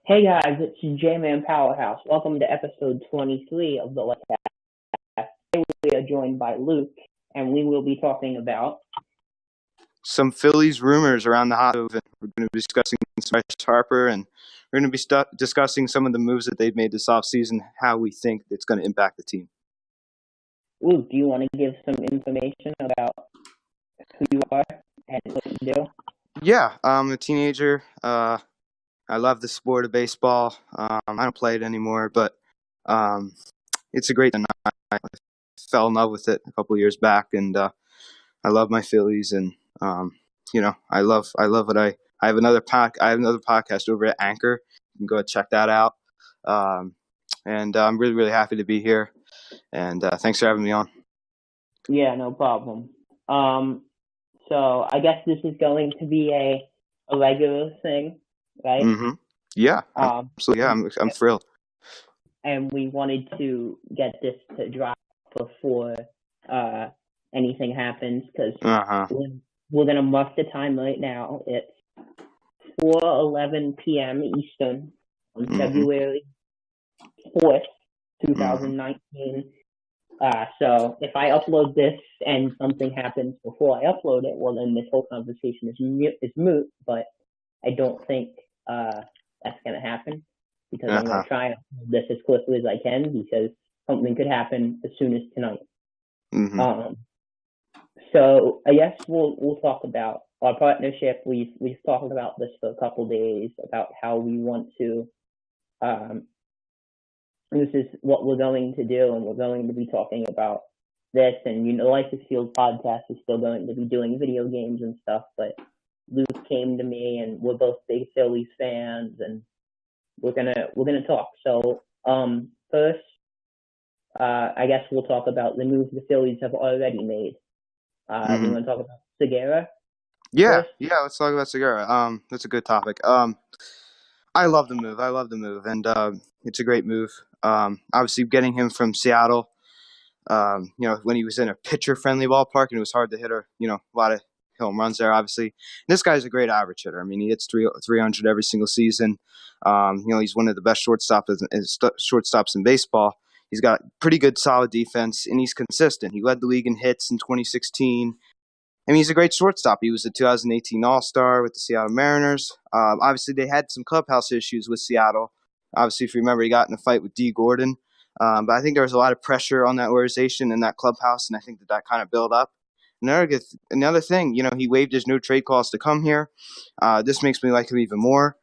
Hey guys, it's J-Man Powerhouse. Welcome to episode 23 of the Let's Cast. Today we are joined by Luke, and we will be talking about some Phillies rumors around the hot stove. We're going to be discussing Bryce Harper, and we're going to be discussing some of the moves that they've made this offseason, how we think it's going to impact the team. Luke. Do you want to give some information about who you are and what you do? Yeah, I'm a teenager. I love the sport of baseball. I don't play it anymore, but it's a great thing. I fell in love with it a couple of years back, and I love my Phillies, and I love what I have another podcast over at Anchor. You can go and check that out. And I'm really, really happy to be here. And thanks for having me on. Yeah, no problem. So I guess this is going to be a regular thing, right? Mm-hmm. Yeah, absolutely. Yeah, I'm thrilled. And we wanted to get this to drop before anything happens because within a month of time right now. It's 4:11 p.m. Eastern on February 4th, 2019. So if I upload this and something happens before I upload it, well, then this whole conversation is moot. But I don't think that's going to happen because I'm going to try and upload this as quickly as I can because something could happen as soon as tonight. So I guess we'll talk about our partnership. We've talked about this for a couple days about how we want to. This is what we're going to do, and we're going to be talking about this. And Life is Field podcast is still going to be doing video games and stuff. But Luke came to me, and we're both big Phillies fans, and we're gonna talk. So first, I guess we'll talk about the moves the Phillies have already made. We want to talk about Segura? Yeah, let's talk about Segura. That's a good topic. I love the move, and it's a great move. Obviously, getting him from Seattle, when he was in a pitcher-friendly ballpark, and it was hard to hit a lot of home runs there. Obviously, and this guy's a great average hitter. I mean, he hits 300 every single season. He's one of the best shortstops in baseball. He's got pretty good, solid defense, and he's consistent. He led the league in hits in 2016. I mean, he's a great shortstop. He was a 2018 All-Star with the Seattle Mariners. Obviously, they had some clubhouse issues with Seattle. Obviously, if you remember, he got in a fight with D. Gordon. But I think there was a lot of pressure on that organization and that clubhouse, and I think that kind of built up. Another thing, he waived his no trade clause to come here. This makes me like him even more.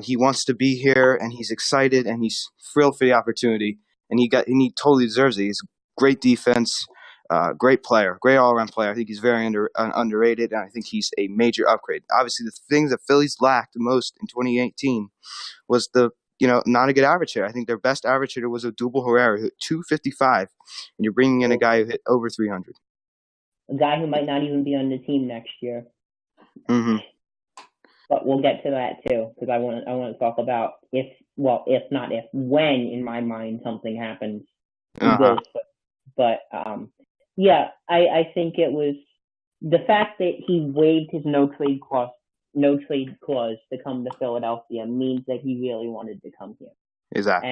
He wants to be here, and he's excited, and he's thrilled for the opportunity. And he totally deserves it. He's great defense, great player, great all-around player. I think he's very underrated, and I think he's a major upgrade. Obviously, the things that Phillies lacked the most in 2018 was not a good average hitter. I think their best average hitter was Odubel Herrera, who hit 255, and you're bringing in a guy who hit over 300. A guy who might not even be on the team next year. But we'll get to that too, because I want to talk about when in my mind something happens. But I think it was the fact that he waived his no trade clause to come to Philadelphia means that he really wanted to come here. Exactly.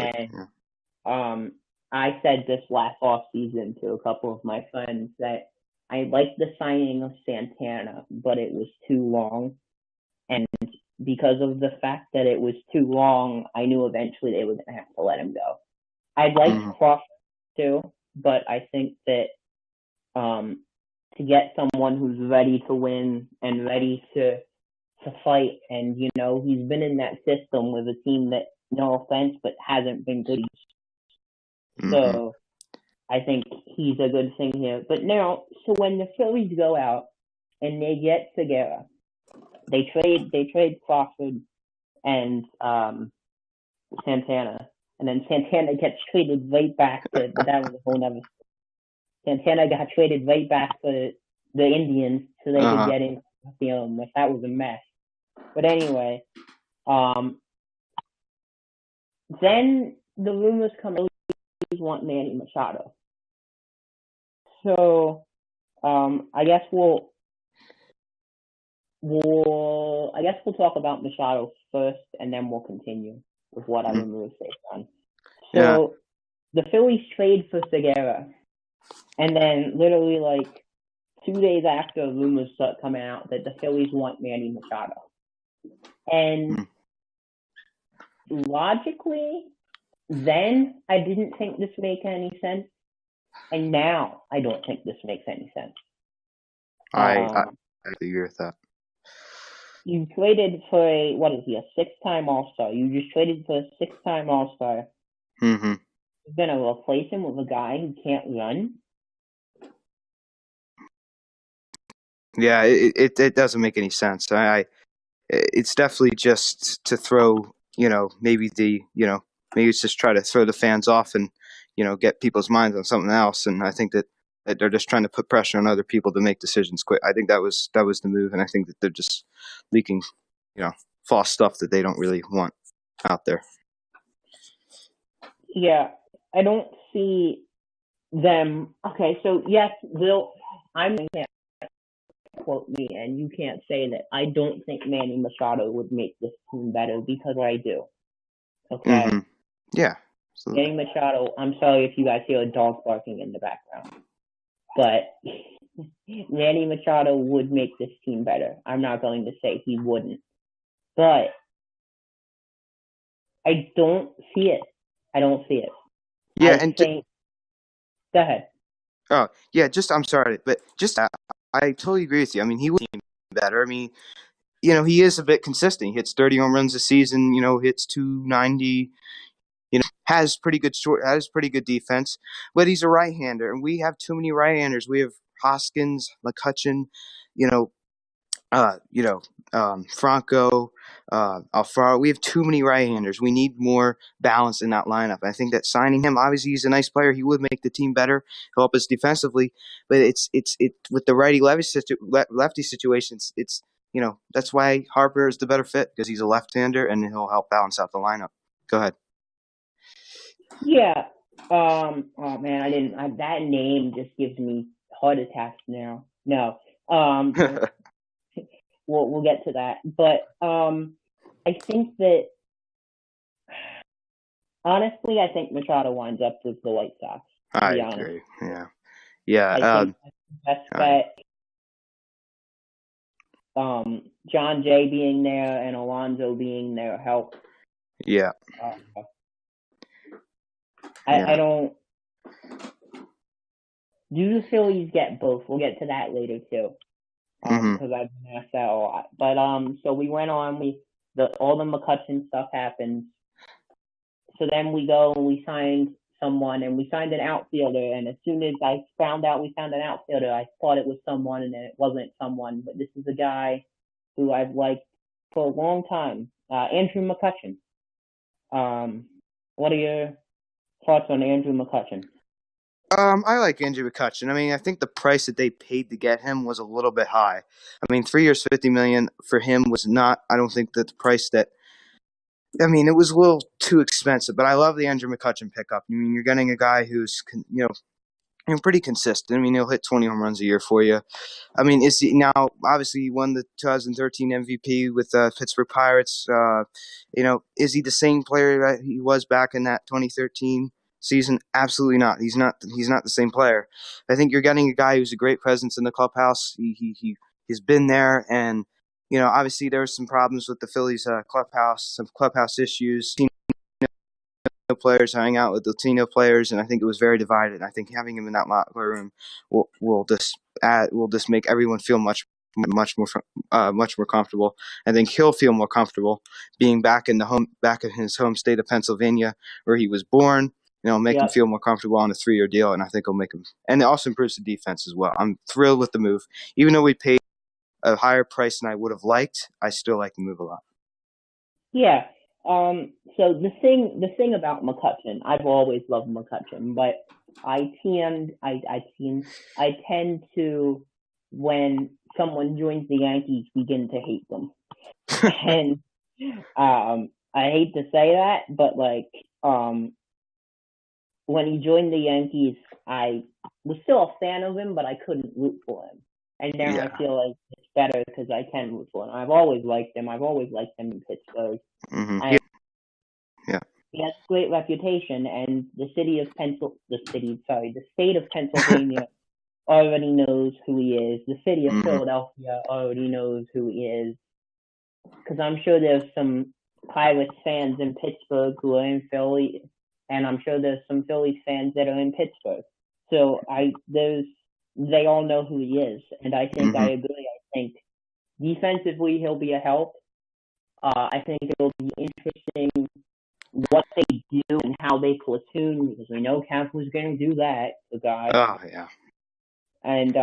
And I said this last off season to a couple of my friends that I liked the signing of Santana, but it was too long. And because of the fact that it was too long, I knew eventually they were going to have to let him go. I'd like Crawford too, but I think that to get someone who's ready to win and ready to fight, and he's been in that system with a team that, no offense, but hasn't been good. So I think he's a good thing here. But now, so when the Phillies go out and they get Segura, they trade Crawford and Santana, and then Santana gets traded right back to. But that was a whole nother. Santana got traded right back to the Indians so they could get in. That was a mess. But anyway, then the rumors come out they want Manny Machado. So I guess we'll talk about Machado first, and then we'll continue. with whatever moves they've done. Yeah. So the Phillies trade for Segura, and then literally like 2 days after, rumors start coming out that the Phillies want Manny Machado. And logically, then I didn't think this made any sense, and now I don't think this makes any sense. I agree with that. You traded for a 6-time All-Star. You just traded for a 6-time All-Star. Mm-hmm. You're gonna replace him with a guy who can't run? Yeah, it doesn't make any sense. It's definitely just to throw, maybe it's just try to throw the fans off and, get people's minds on something else. And I think that they're just trying to put pressure on other people to make decisions quick. I think that was the move, and I think that they're just leaking, false stuff that they don't really want out there. Yeah, I don't see them. Okay, so yes, can't quote me, and you can't say that I don't think Manny Machado would make this team better, because I do. Okay? Mm-hmm. Yeah. Manny Machado, I'm sorry if you guys hear a dog barking in the background, but Manny Machado would make this team better. I'm not going to say he wouldn't, but I don't see it. I don't see it. Yeah, Go ahead. Oh, yeah, I'm sorry, but I totally agree with you. I mean, he would be better. I mean, he is a bit consistent. He hits 30 home runs a season, hits 290, has pretty good defense, but he's a right-hander, and we have too many right-handers. We have Hoskins, McCutchen, you know, Franco, Alfaro. We have too many right-handers. We need more balance in that lineup. I think that signing him, obviously he's a nice player. He would make the team better, help us defensively. But it's with the lefty situations. It's that's why Harper is the better fit, because he's a left-hander and he'll help balance out the lineup. Go ahead. Yeah. Oh man, that name just gives me heart attacks now. No. We'll get to that, but I think that honestly, I think Machado winds up with the White Sox. I agree. Yeah. I think that's bet. John Jay being there and Alonso being there help. Yeah. I don't. Do the Phillies get both? We'll get to that later too. Because I've been asked that a lot. But so we went on. All the McCutchen stuff happened. So then we go and we signed someone, and we signed an outfielder. And as soon as I found out we found an outfielder, I thought it was someone, and then it wasn't someone. But this is a guy who I've liked for a long time, Andrew McCutchen. What are your thoughts on Andrew McCutchen? I like Andrew McCutchen. I mean, I think the price that they paid to get him was a little bit high. I mean, 3 years, $50 million for him was not. I don't think that the price that. I mean, it was a little too expensive. But I love the Andrew McCutchen pickup. I mean, you're getting a guy who's pretty consistent. I mean, he'll hit 20 home runs a year for you. I mean, obviously he won the 2013 MVP with Pittsburgh Pirates. Is he the same player that he was back in that 2013 season? Absolutely not. He's not the same player. I think you're getting a guy who's a great presence in the clubhouse. He's been there, and obviously there were some problems with the Phillies clubhouse, some clubhouse issues. Players hang out with Latino players, and I think it was very divided. I think having him in that locker room will just make everyone feel much more comfortable. I think he'll feel more comfortable being back in his home state of Pennsylvania, where he was born. Make him feel more comfortable on a 3-year deal, and I think it'll make him. And it also improves the defense as well. I'm thrilled with the move, even though we paid a higher price than I would have liked. I still like the move a lot. Yeah. So the thing about McCutchen, I've always loved McCutchen, but I tend to, when someone joins the Yankees, begin to hate them. And I hate to say that, but when he joined the Yankees, I was still a fan of him, but I couldn't root for him. And now I feel like it's better because I can root for him. I've always liked him. I've always liked him in Pittsburgh. Mm-hmm. great reputation, and the state of Pennsylvania already knows who he is. The city of Philadelphia already knows who he is. Because I'm sure there's some Pirates fans in Pittsburgh who are in Philly, and I'm sure there's some Phillies fans that are in Pittsburgh. So they all know who he is, and I think I agree. I think defensively he'll be a help. I think it'll be interesting what they do and how they platoon, because we know Kemp was going to do that, the guy. Oh, yeah. And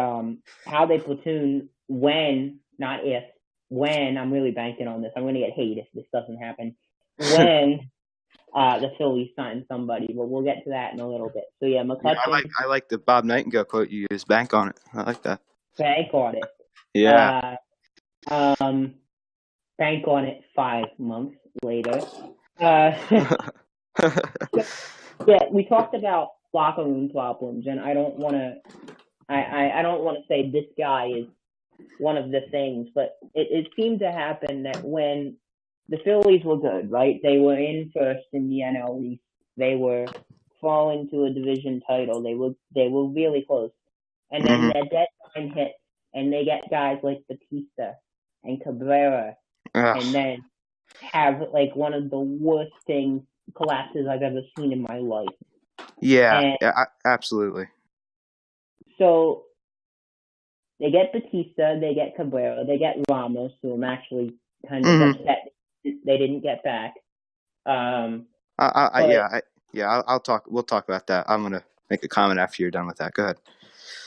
how they platoon when, not if, when, I'm really banking on this. I'm going to get hate if this doesn't happen. When the Phillies sign somebody, but we'll get to that in a little bit. So, yeah, McCutcheon. Yeah, I like the Bob Nightingale quote you used, bank on it. I like that. Bank on it. Yeah. Bank on it 5 months later. Yeah, we talked about locker room problems, and I don't want to say this guy is one of the things, but it seemed to happen that when the Phillies were good, right? They were in first in the NL East. They were falling to a division title. They were really close. And then their deadline hit, and they get guys like Batista and Cabrera, and then have like one of the worst collapses I've ever seen in my life. Yeah, absolutely. So they get Batista, they get Cabrera, they get Ramos, who I'm actually kind of upset they didn't get back. I'll talk. We'll talk about that. I'm gonna make a comment after you're done with that. Go ahead.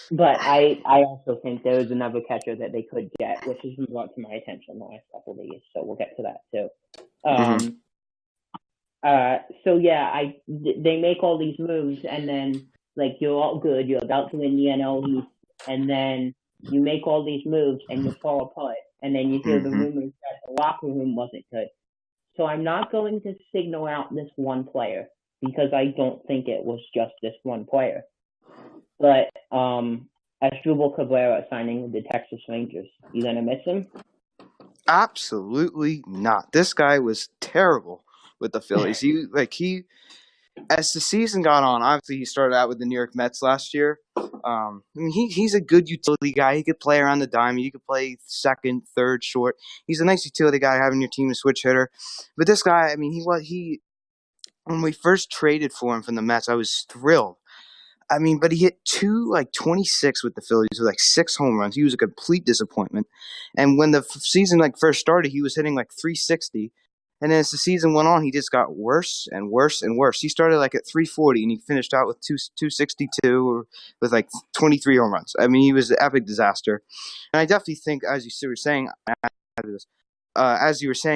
But I also think there was another catcher that they could get, which has been brought to my attention the last couple of days. So we'll get to that too. So yeah, they make all these moves, and then like you're all good, you're about to win the NL East, and then you make all these moves and you fall apart, and then you hear the rumors that the locker room wasn't good. So I'm not going to signal out this one player, because I don't think it was just this one player. But Asdrubal Cabrera signing with the Texas Rangers, you gonna miss him? Absolutely not. This guy was terrible with the Phillies. As the season got on, obviously he started out with the New York Mets last year. He's a good utility guy. He could play around the diamond. He could play second, third, short. He's a nice utility guy having your team a switch hitter. But this guy, when we first traded for him from the Mets, I was thrilled. But he hit 226 with the Phillies with 6 home runs. He was a complete disappointment. And when the season first started, he was hitting 360. And then as the season went on, he just got worse and worse and worse. He started at 340 and he finished out with 262 with 23 home runs. He was an epic disaster. And I definitely think, as you were saying,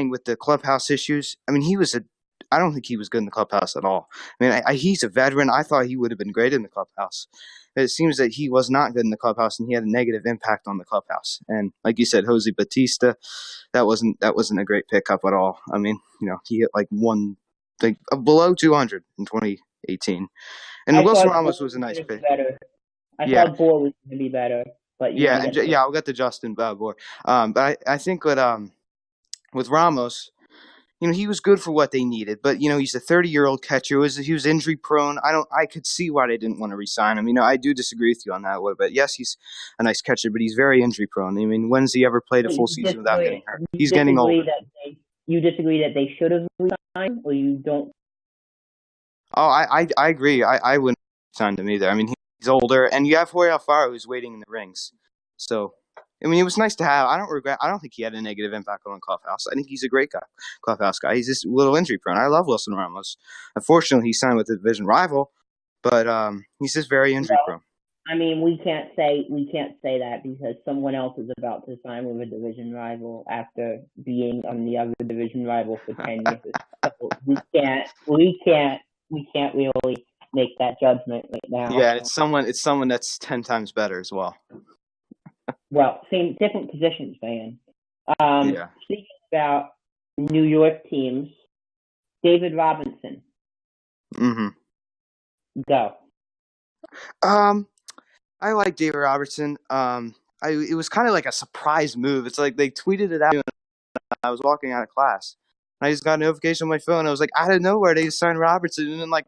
with the clubhouse issues, I don't think he was good in the clubhouse at all. He's a veteran. I thought he would have been great in the clubhouse. It seems that he was not good in the clubhouse, and he had a negative impact on the clubhouse. And like you said, Jose Batista, that wasn't a great pickup at all. He hit below 200 in 2018. And Wilson Ramos was a nice pick. I thought Bohr was going to be better, but I'll get to Justin Bohr. But I think with Ramos, he was good for what they needed, but he's a 30-year-old catcher. He was injury prone. I could see why they didn't want to re-sign him. I do disagree with you on that one, but yes, he's a nice catcher, but he's very injury prone. When's he ever played a full season without getting hurt? He's getting older. You disagree that they should have re-signed, or you don't? Oh, I agree. I wouldn't sign him either. He's older, and you have Jorge Alfaro who's waiting in the rings. So. It was nice to have. I don't think he had a negative impact on the clubhouse. I think he's a great guy, clubhouse guy. He's just a little injury prone. I love Wilson Ramos. Unfortunately, he signed with a division rival, but he's just very injury prone. We can't say that because someone else is about to sign with a division rival after being on the other division rival for 10 years. So we can't really make that judgment right now. Yeah, it's someone that's 10 times better as well. Well, different positions, man. Speaking about New York teams, David Robinson. Go. I like David Robertson. It was kind of like a surprise move. It's like they tweeted it out when I was walking out of class. And I just got a notification on my phone. I was like, out of nowhere, they signed Robertson. And then, like,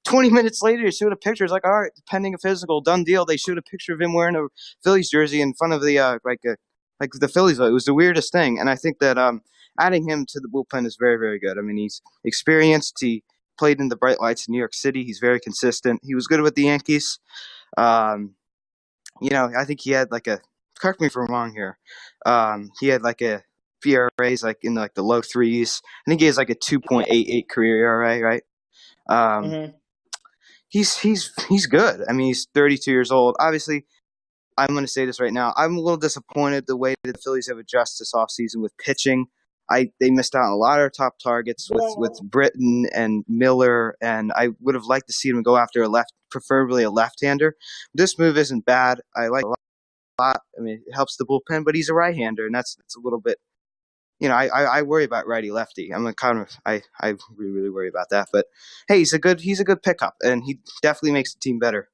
20 minutes later, they showed a picture. It's like, all right, pending a physical, done deal. They showed a picture of him wearing a Phillies jersey in front of the, like the Phillies. It was the weirdest thing. And I think that adding him to the bullpen is very, very good. I mean, he's experienced. He played in the bright lights in New York City. He's very consistent. He was good with the Yankees. I think he had like correct me if I'm wrong here. He had like a ERAs like in like the low threes. I think he has like a 2.88 career ERA, right? Mm-hmm. He's good. I mean, he's 32 years old. Obviously, I'm going to say this right now. I'm a little disappointed the way that the Phillies have adjusted this offseason with pitching. They missed out on a lot of top targets with Britton and Miller, and I would have liked to see them go after preferably a left-hander. This move isn't bad. I like it a lot. I mean, it helps the bullpen, but he's a right-hander, and that's a little bit. I worry about righty-lefty. I really, really worry about that. But hey, he's a good pickup, and he definitely makes the team better.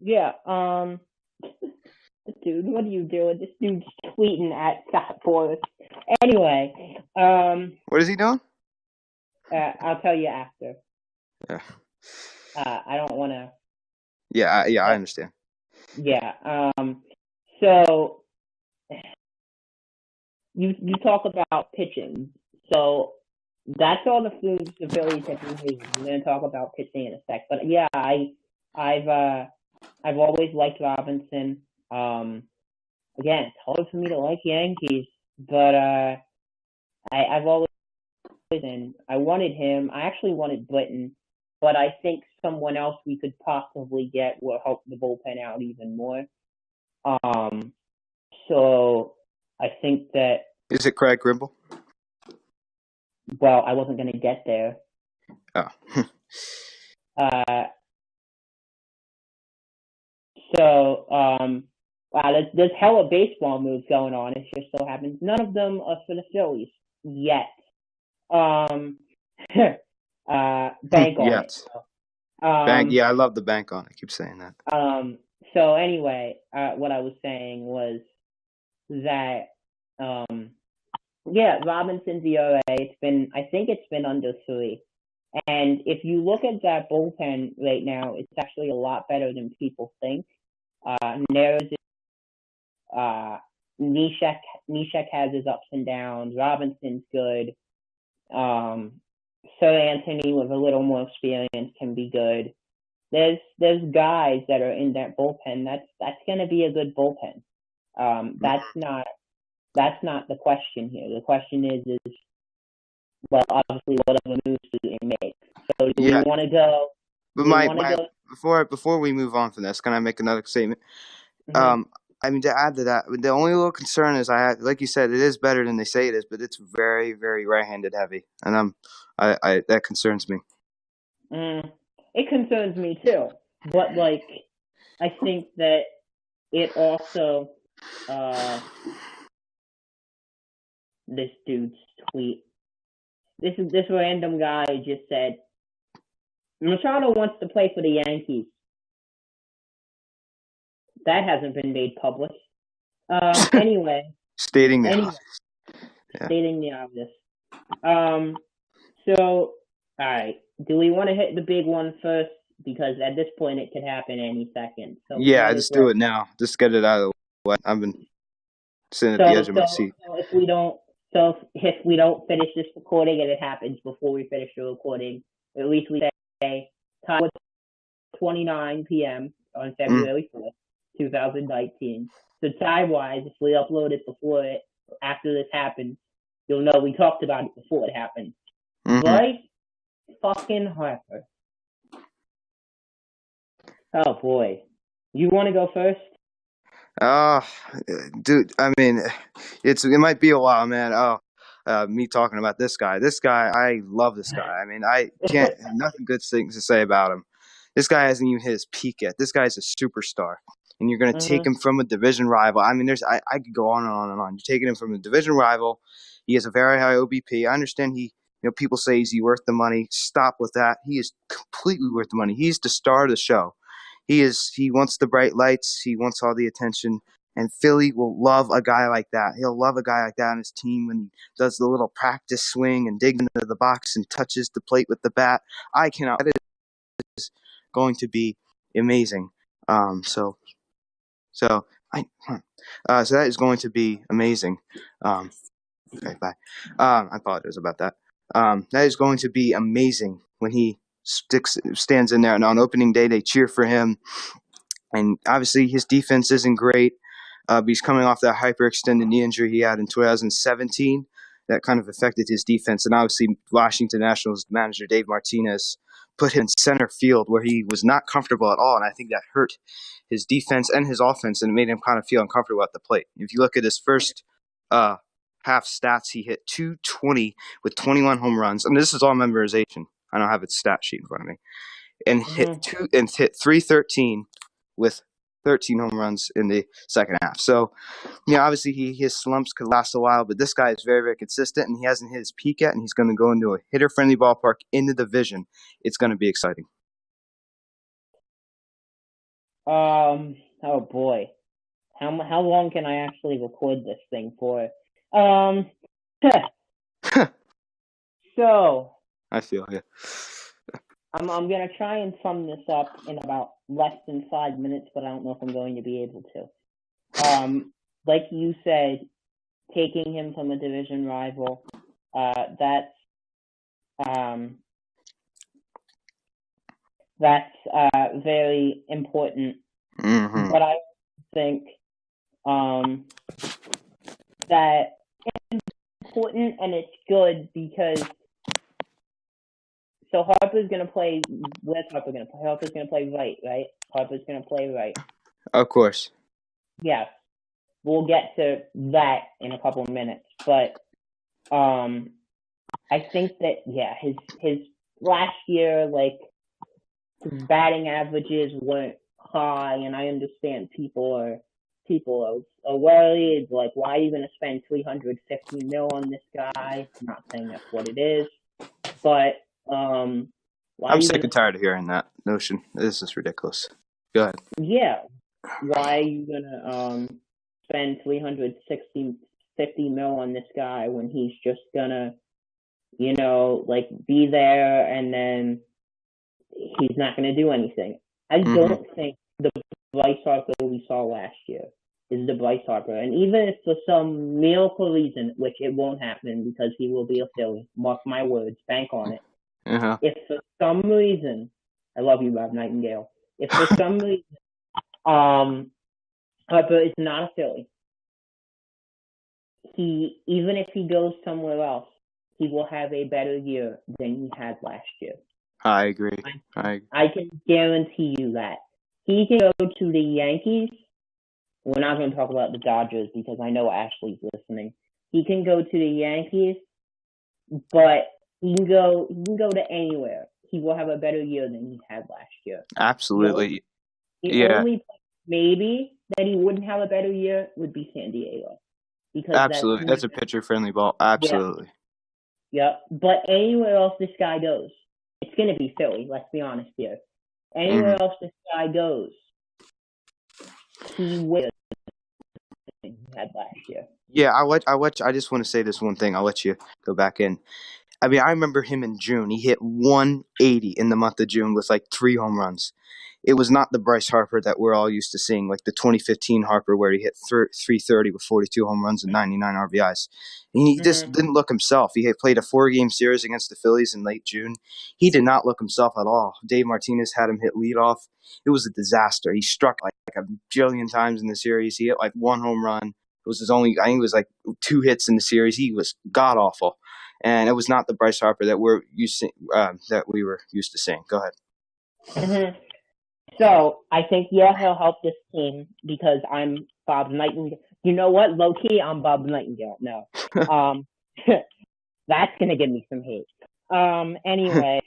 Yeah. Dude, what are you doing? This dude's tweeting at Scott Forrest. Anyway, what is he doing? I'll tell you after. Yeah. I don't want to. Yeah, I understand. Yeah. So you talk about pitching. So that's all the foods the Phillies have been using. We're going to talk about pitching in a sec. But yeah, I've always liked Robinson. Again, it's hard for me to like Yankees, but I've always and I wanted him. I actually wanted Britton, but I think someone else we could possibly get will help the bullpen out even more. So I think that. Is it Craig Grimble? Well, I wasn't going to get there. Oh. So, wow, there's hella baseball moves going on. It just so happens none of them are for the Phillies yet. Bank on it. Bank, yeah, I love the bank on it. I keep saying that. So anyway, what I was saying was that, Robinson's ERA, I think it's been under 3. And if you look at that bullpen right now, it's actually a lot better than people think. Nishek has his ups and downs. Robinson's good. So Anthony with a little more experience can be good. There's guys that are in that bullpen. That's going to be a good bullpen. That's not the question here. The question is well, obviously, what other moves do they make? So do we want to go? But before we move on from this, can I make another statement? Mm-hmm. I mean, to add to that, the only little concern is like you said, it is better than they say it is, but it's very, very right-handed heavy, and that concerns me. It concerns me too, but like, I think that it also, this dude's tweet. This random guy just said, Machado wants to play for the Yankees. That hasn't been made public. Anyway. Stating the obvious. Yeah. Stating the obvious. So, all right. Do we want to hit the big one first? Because at this point, it could happen any second. So yeah, just do it now. Just get it out of the way. I've been sitting at the edge of my seat. So if we don't finish this recording and it happens before we finish the recording, at least we say time was 29 p.m. on February 4th, 2019. So time-wise, if we upload it after this happens, you'll know we talked about it before it happened. Bryce fucking Harper. Oh, boy. You want to go first? Dude, I mean, it might be a while, man. Me talking about this guy. This guy, I love this guy. I mean, I can't nothing good things to say about him. This guy hasn't even hit his peak yet. This guy's a superstar, and you're going to take him from a division rival. I mean, I could go on and on and on. You're taking him from a division rival. He has a very high OBP. I understand people say, is he worth the money? Stop with that. He is completely worth the money. He's the star of the show. He wants the bright lights. He wants all the attention, And Philly will love a guy like that. He'll love a guy like that on his team when he does the little practice swing and digs into the box and touches the plate with the bat. I cannot. That is going to be amazing. So that is going to be amazing. Okay, bye. I apologize about that. That is going to be amazing when he stands in there, and on opening day they cheer for him. And obviously his defense isn't great. But he's coming off that hyperextended knee injury he had in 2017. That kind of affected his defense. And obviously Washington Nationals manager Dave Martinez put him in center field where he was not comfortable at all. And I think that hurt his defense and his offense, and it made him kind of feel uncomfortable at the plate. If you look at his first half stats, he hit 220 with 21 home runs. And this is all memorization. I don't have its stat sheet in front of me. And hit 313 with 13 home runs in the second half. So, obviously his slumps could last a while, but this guy is very, very consistent, and he hasn't hit his peak yet, and he's going to go into a hitter-friendly ballpark in the division. It's going to be exciting. Oh boy. How long can I actually record this thing for? So I feel yeah. I'm gonna try and sum this up in about less than 5 minutes, but I don't know if I'm going to be able to. Like you said, taking him from a division rival, that's very important. Mm-hmm. But I think that it's important, and it's good because so Harper's going to play. Where's Harper going to play? Harper's going to play right? Harper's going to play right. Of course. Yeah. We'll get to that in a couple of minutes. But I think that, his last year, his batting averages weren't high, and I understand people are worried. Like, why are you going to spend $350 million on this guy? I'm not saying that's what it is. But I'm sick and tired of hearing that notion. This is ridiculous. Go ahead. Yeah. Why are you gonna spend $350 million on this guy when he's just gonna, be there and then he's not gonna do anything? I don't think the Bryce Harper we saw last year is the Bryce Harper. And even if for some miracle reason, which it won't happen because he will be a Philly, mark my words, bank on it. Uh-huh. If for some reason, I love you, Bob Nightingale. If for some reason, Harper is not a Philly, even if he goes somewhere else, he will have a better year than he had last year. I agree. I can guarantee you that. He can go to the Yankees. We're not going to talk about the Dodgers because I know Ashley's listening. He can go to the Yankees, but he can go to anywhere. He will have a better year than he had last year. Absolutely. The only place maybe that he wouldn't have a better year would be San Diego. Because absolutely. That's a pitcher-friendly ball. Absolutely. Yeah. But anywhere else this guy goes, it's going to be Philly, let's be honest here. Anywhere else this guy goes, he will he had last year. Yeah, I just want to say this one thing. I'll let you go back in. I mean, I remember him in June. He hit 180 in the month of June with 3 home runs. It was not the Bryce Harper that we're all used to seeing, like the 2015 Harper where he hit 330 with 42 home runs and 99 RBIs. And he just didn't look himself. He had played a 4-game series against the Phillies in late June. He did not look himself at all. Dave Martinez had him hit leadoff. It was a disaster. He struck like a jillion times in the series. He hit 1 home run. It was his only, I think it was 2 hits in the series. He was god-awful. And it was not the Bryce Harper that we were used to seeing. Go ahead. Mm-hmm. So I think he'll help this team because I'm Bob Nightingale. You know what? Low key, I'm Bob Nightingale. No, that's gonna give me some hate. Anyway,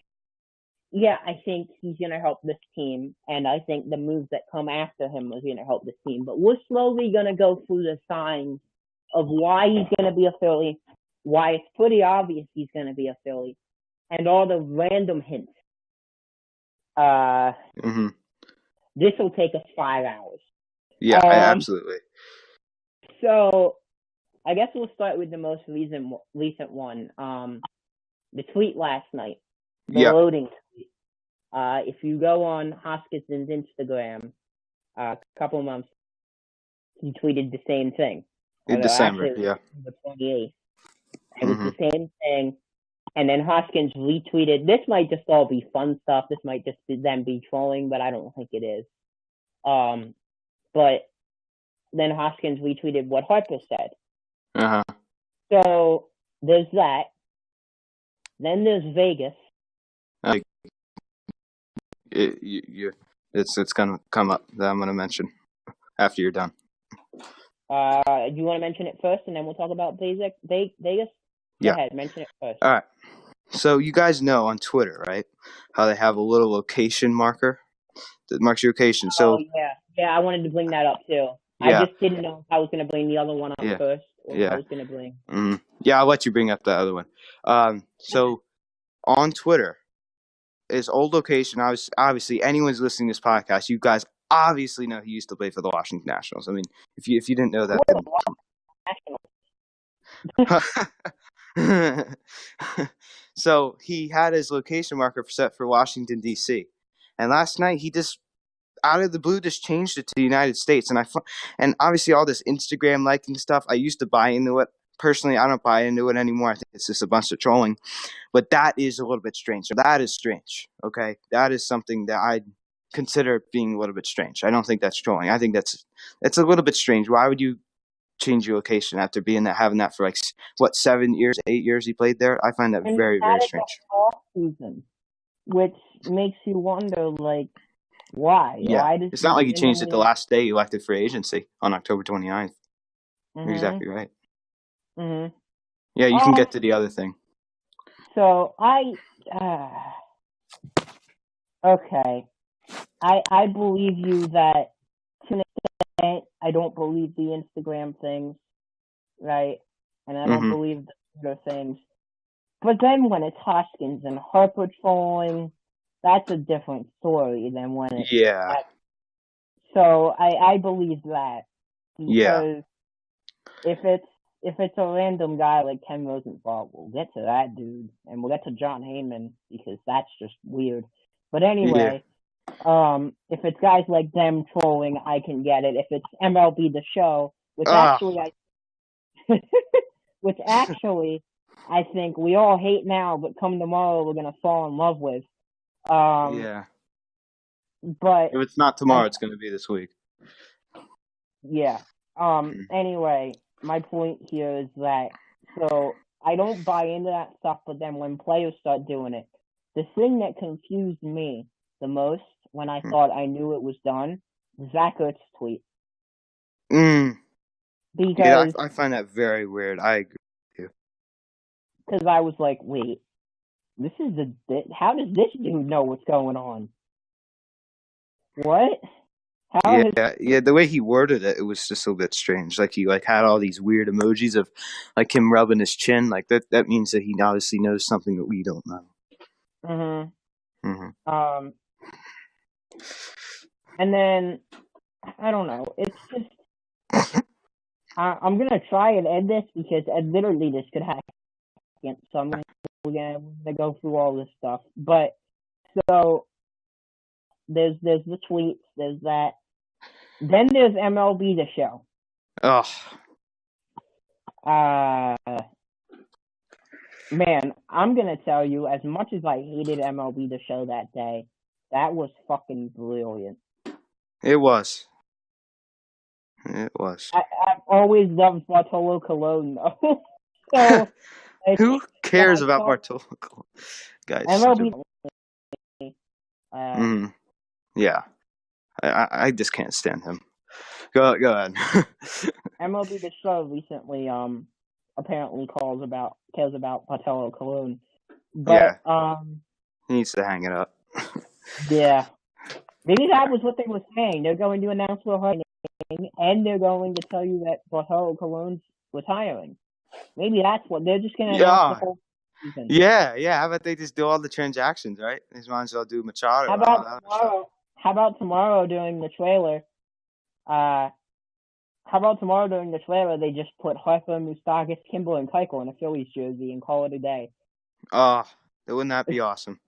I think he's gonna help this team, and I think the moves that come after him are gonna help this team. But we're slowly gonna go through the signs of why he's gonna be a Philly, why it's pretty obvious he's gonna be a Philly, and all the random hints. This will take us 5 hours. Yeah, absolutely. So I guess we'll start with the most recent one. The tweet last night, the Yeah, loading tweet. If you go on Hoskinson's Instagram, a couple of months, he tweeted the same thing. in Although December. actually, Yeah. the 28th, it was Hmm. the same thing. And then Hoskins retweeted. This might just all be fun stuff. This might just be them be trolling, but I don't think it is. But then Hoskins retweeted what Harper said. Uh-huh. So there's that. Then there's Vegas. It's gonna come up that I'm gonna mention after you're done. Do you want to mention it first, and then we'll talk about Vegas? Go Yeah. ahead, mention it first. All right. So you guys know on Twitter, right, how they have a little location marker that marks your location. So yeah, I wanted to bring that up too. yeah, I just didn't know if I was going to bring the other one up first, or if I was going to bring. Yeah, I'll let you bring up the other one. So on Twitter, his old location. Obviously, anyone's listening to this podcast, you guys obviously know he used to play for the Washington Nationals. I mean, if you didn't know that, then... So he had his location marker set for Washington D.C. And last night he just out of the blue just changed it to the United States. And obviously all this Instagram liking stuff, I used to buy into it. Personally, I don't buy into it anymore. I think it's just a bunch of trolling. But that is a little bit strange. So that is strange. Okay, that is something that I consider being a little bit strange. I don't think that's trolling. I think that's a little bit strange. Why would you change your location after having that for 7 years, 8 years he played there? I find that very, very strange. Season, which makes you wonder, why? Yeah, why does it's not like he changed it the last day he elected free agency on October 29th. You're exactly right. Mm-hmm. Yeah, you can get to the other thing. So okay, I believe you that to an extent. I don't believe the Instagram things, right? And I don't believe the Twitter things. But then when it's Hoskins and Harper trolling, that's a different story than when it's... Yeah. So I believe that. Because if it's a random guy like Ken Rosenthal, we'll get to that dude. And we'll get to John Heyman, because that's just weird. But anyway, if it's guys like them trolling, I can get it. If it's MLB The Show, which actually I think we all hate now, but come tomorrow we're gonna fall in love with. But if it's not tomorrow, it's gonna be this week. Yeah. Anyway, my point here is that so I don't buy into that stuff, but then when players start doing it, the thing that confused me the most when I thought I knew it was done, Zach Ertz's tweet. Because I find that very weird. I agree with you. Because I was like, wait, how does this dude know what's going on? What? The way he worded it, it was just a bit strange. Like he had all these weird emojis of him rubbing his chin. That means that he obviously knows something that we don't know. And then I don't know. It's just I'm gonna try and end this because literally this could happen. So I'm gonna go through all this stuff. But so there's the tweets, there's that. Then there's MLB The Show. Man, I'm gonna tell you, as much as I hated MLB The Show that day, that was fucking brilliant. It was. I've always loved Bartolo Colon, though. So who cares about Bartolo Colon? Guys, MLB. Yeah, I just can't stand him. Go ahead. MLB The Show recently apparently cares about Bartolo Colon, but he needs to hang it up. Yeah, maybe that was what they were saying. They're going to announce Will Harding, and they're going to tell you that Bartolo Colon's retiring. Maybe that's what they're just going to announce the whole season. Yeah. How about they just do all the transactions, right? They might as well do Machado. How about tomorrow during the trailer? How about tomorrow during the trailer they just put Harper, Moustakas, Kimball, and Keuchel in a Phillies jersey and call it a day? Wouldn't that be awesome?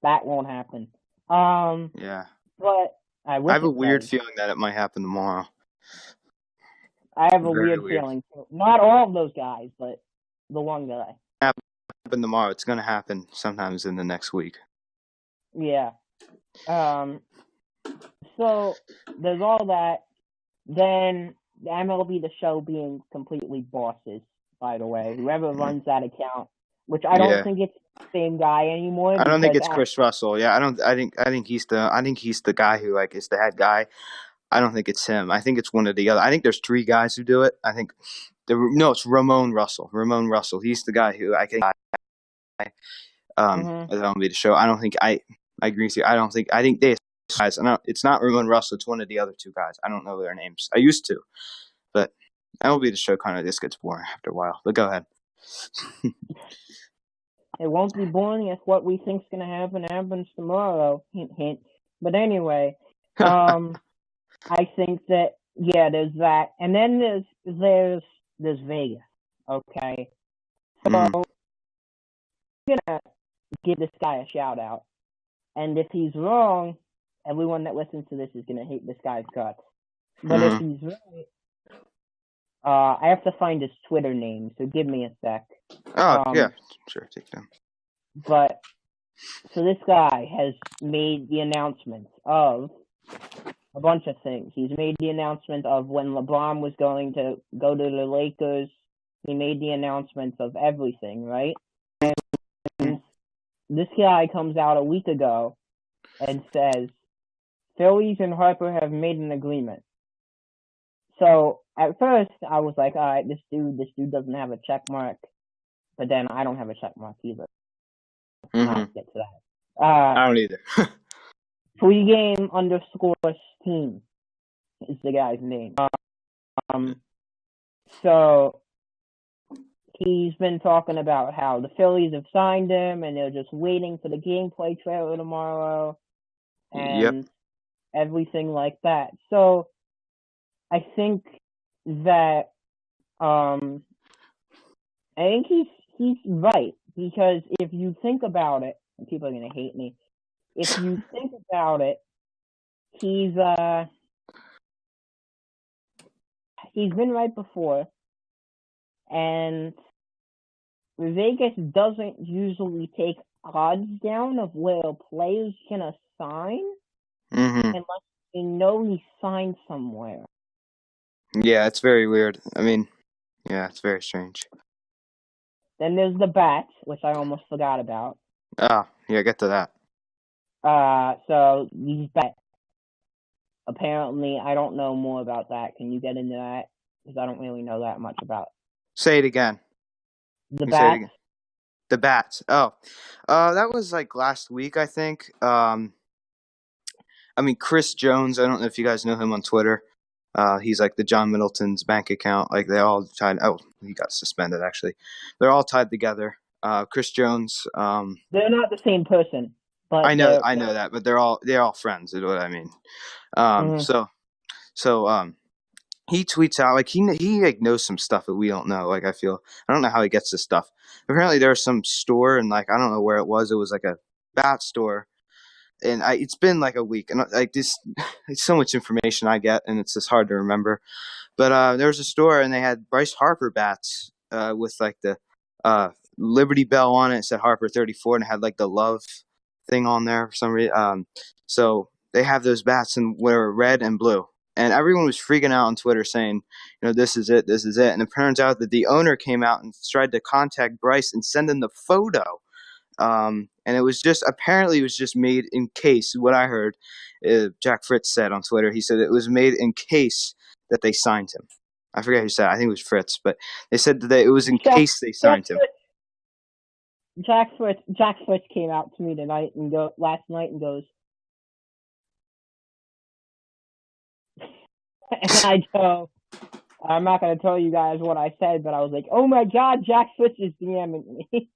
That won't happen. Yeah. But I I wish have a it weird does. feeling that it might happen tomorrow. I have a Very weird feeling. Not all of those guys, but the one guy. Happen tomorrow. It's gonna happen sometimes in the next week. Yeah. So there's all that. Then the MLB The Show being completely bosses, by the way. Whoever runs that account, which I don't Yeah. think it's the same guy anymore. I don't think because it's Chris Russell. Yeah, I think he's the guy who like is the head guy. I don't think it's him. I think it's one of the other. I think there's three guys who do it. I think it's Ramon Russell. Ramon Russell. He's the guy who I think Mm-hmm. as MLB The Show. I don't think I agree with you. I think they guys. It's not Ramon Russell. It's one of the other two guys. I don't know their names. I used to, but MLB The Show kind of just gets boring after a while. But go ahead. It won't be boring if what we think's gonna happen happens tomorrow. Hint, hint. But anyway, I think that there's that, and then there's Vegas. Okay, so I'm gonna give this guy a shout out, and if he's wrong, everyone that listens to this is gonna hate this guy's guts. But if he's right, I have to find his Twitter name, so give me a sec. Yeah, sure, take them. But so this guy has made the announcements of a bunch of things. He's made the announcement of when LeBron was going to go to the Lakers. He made the announcements of everything, right? And this guy comes out a week ago and says, Phillies and Harper have made an agreement. So at first I was like, all right, this dude doesn't have a check mark. But then I don't have a check mark either. I'll get to that. I don't either. Pregame_team is the guy's name. So he's been talking about how the Phillies have signed him and they're just waiting for the gameplay trailer tomorrow and everything like that. So I think that I think he's right, because if you think about it, and people are gonna hate me, if you think about it, he's been right before, and Vegas doesn't usually take odds down of where a player's gonna sign unless they know he signed somewhere. Yeah, it's very weird. I mean, yeah, it's very strange. Then there's the bat, which I almost forgot about. Yeah, get to that. So these bats, apparently, I don't know more about that. Can you get into that? Because I don't really know that much about it. Say it again. The bats? The bats. Oh. That was like last week, I think. I mean, Chris Jones, I don't know if you guys know him on Twitter. He's like the John Middleton's bank account. Like they all tied. Oh, he got suspended actually. They're all tied together. Chris Jones. They're not the same person. But I know that, but they're all friends. Is what I mean. So he tweets out like he like knows some stuff that we don't know. Like I don't know how he gets this stuff. Apparently there's some store and like I don't know where it was. It was like a bat store. And it's been like a week, and like this, it's so much information I get, and it's just hard to remember. But there was a store, and they had Bryce Harper bats with like the Liberty Bell on it. It said Harper 34, and it had like the love thing on there for some reason. So they have those bats, and were red and blue, and everyone was freaking out on Twitter saying, this is it, this is it. And it turns out that the owner came out and tried to contact Bryce and send him the photo. And it was apparently it was just made in case, what I heard, Jack Fritz said on Twitter, he said it was made in case that they signed him. I forget who said it. I think it was Fritz, but they said that it was in case they signed him. Jack Fritz came out to me last night and goes, and I'm not going to tell you guys what I said, but I was like, oh my God, Jack Fritz is DMing me.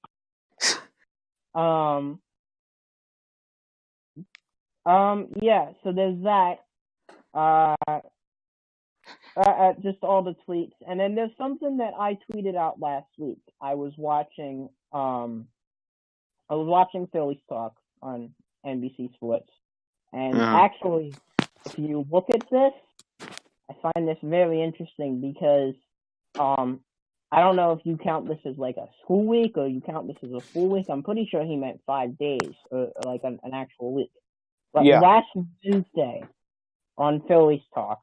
Yeah, so there's that. Just all the tweets, and then there's something that I tweeted out last week. I was watching Phillies talk on NBC Sports, and Uh-huh. actually, if you look at this, I find this very interesting because I don't know if you count this as like a school week or you count this as a full week. I'm pretty sure he meant 5 days or like an actual week. But Yeah. last Wednesday on Phillies Talk,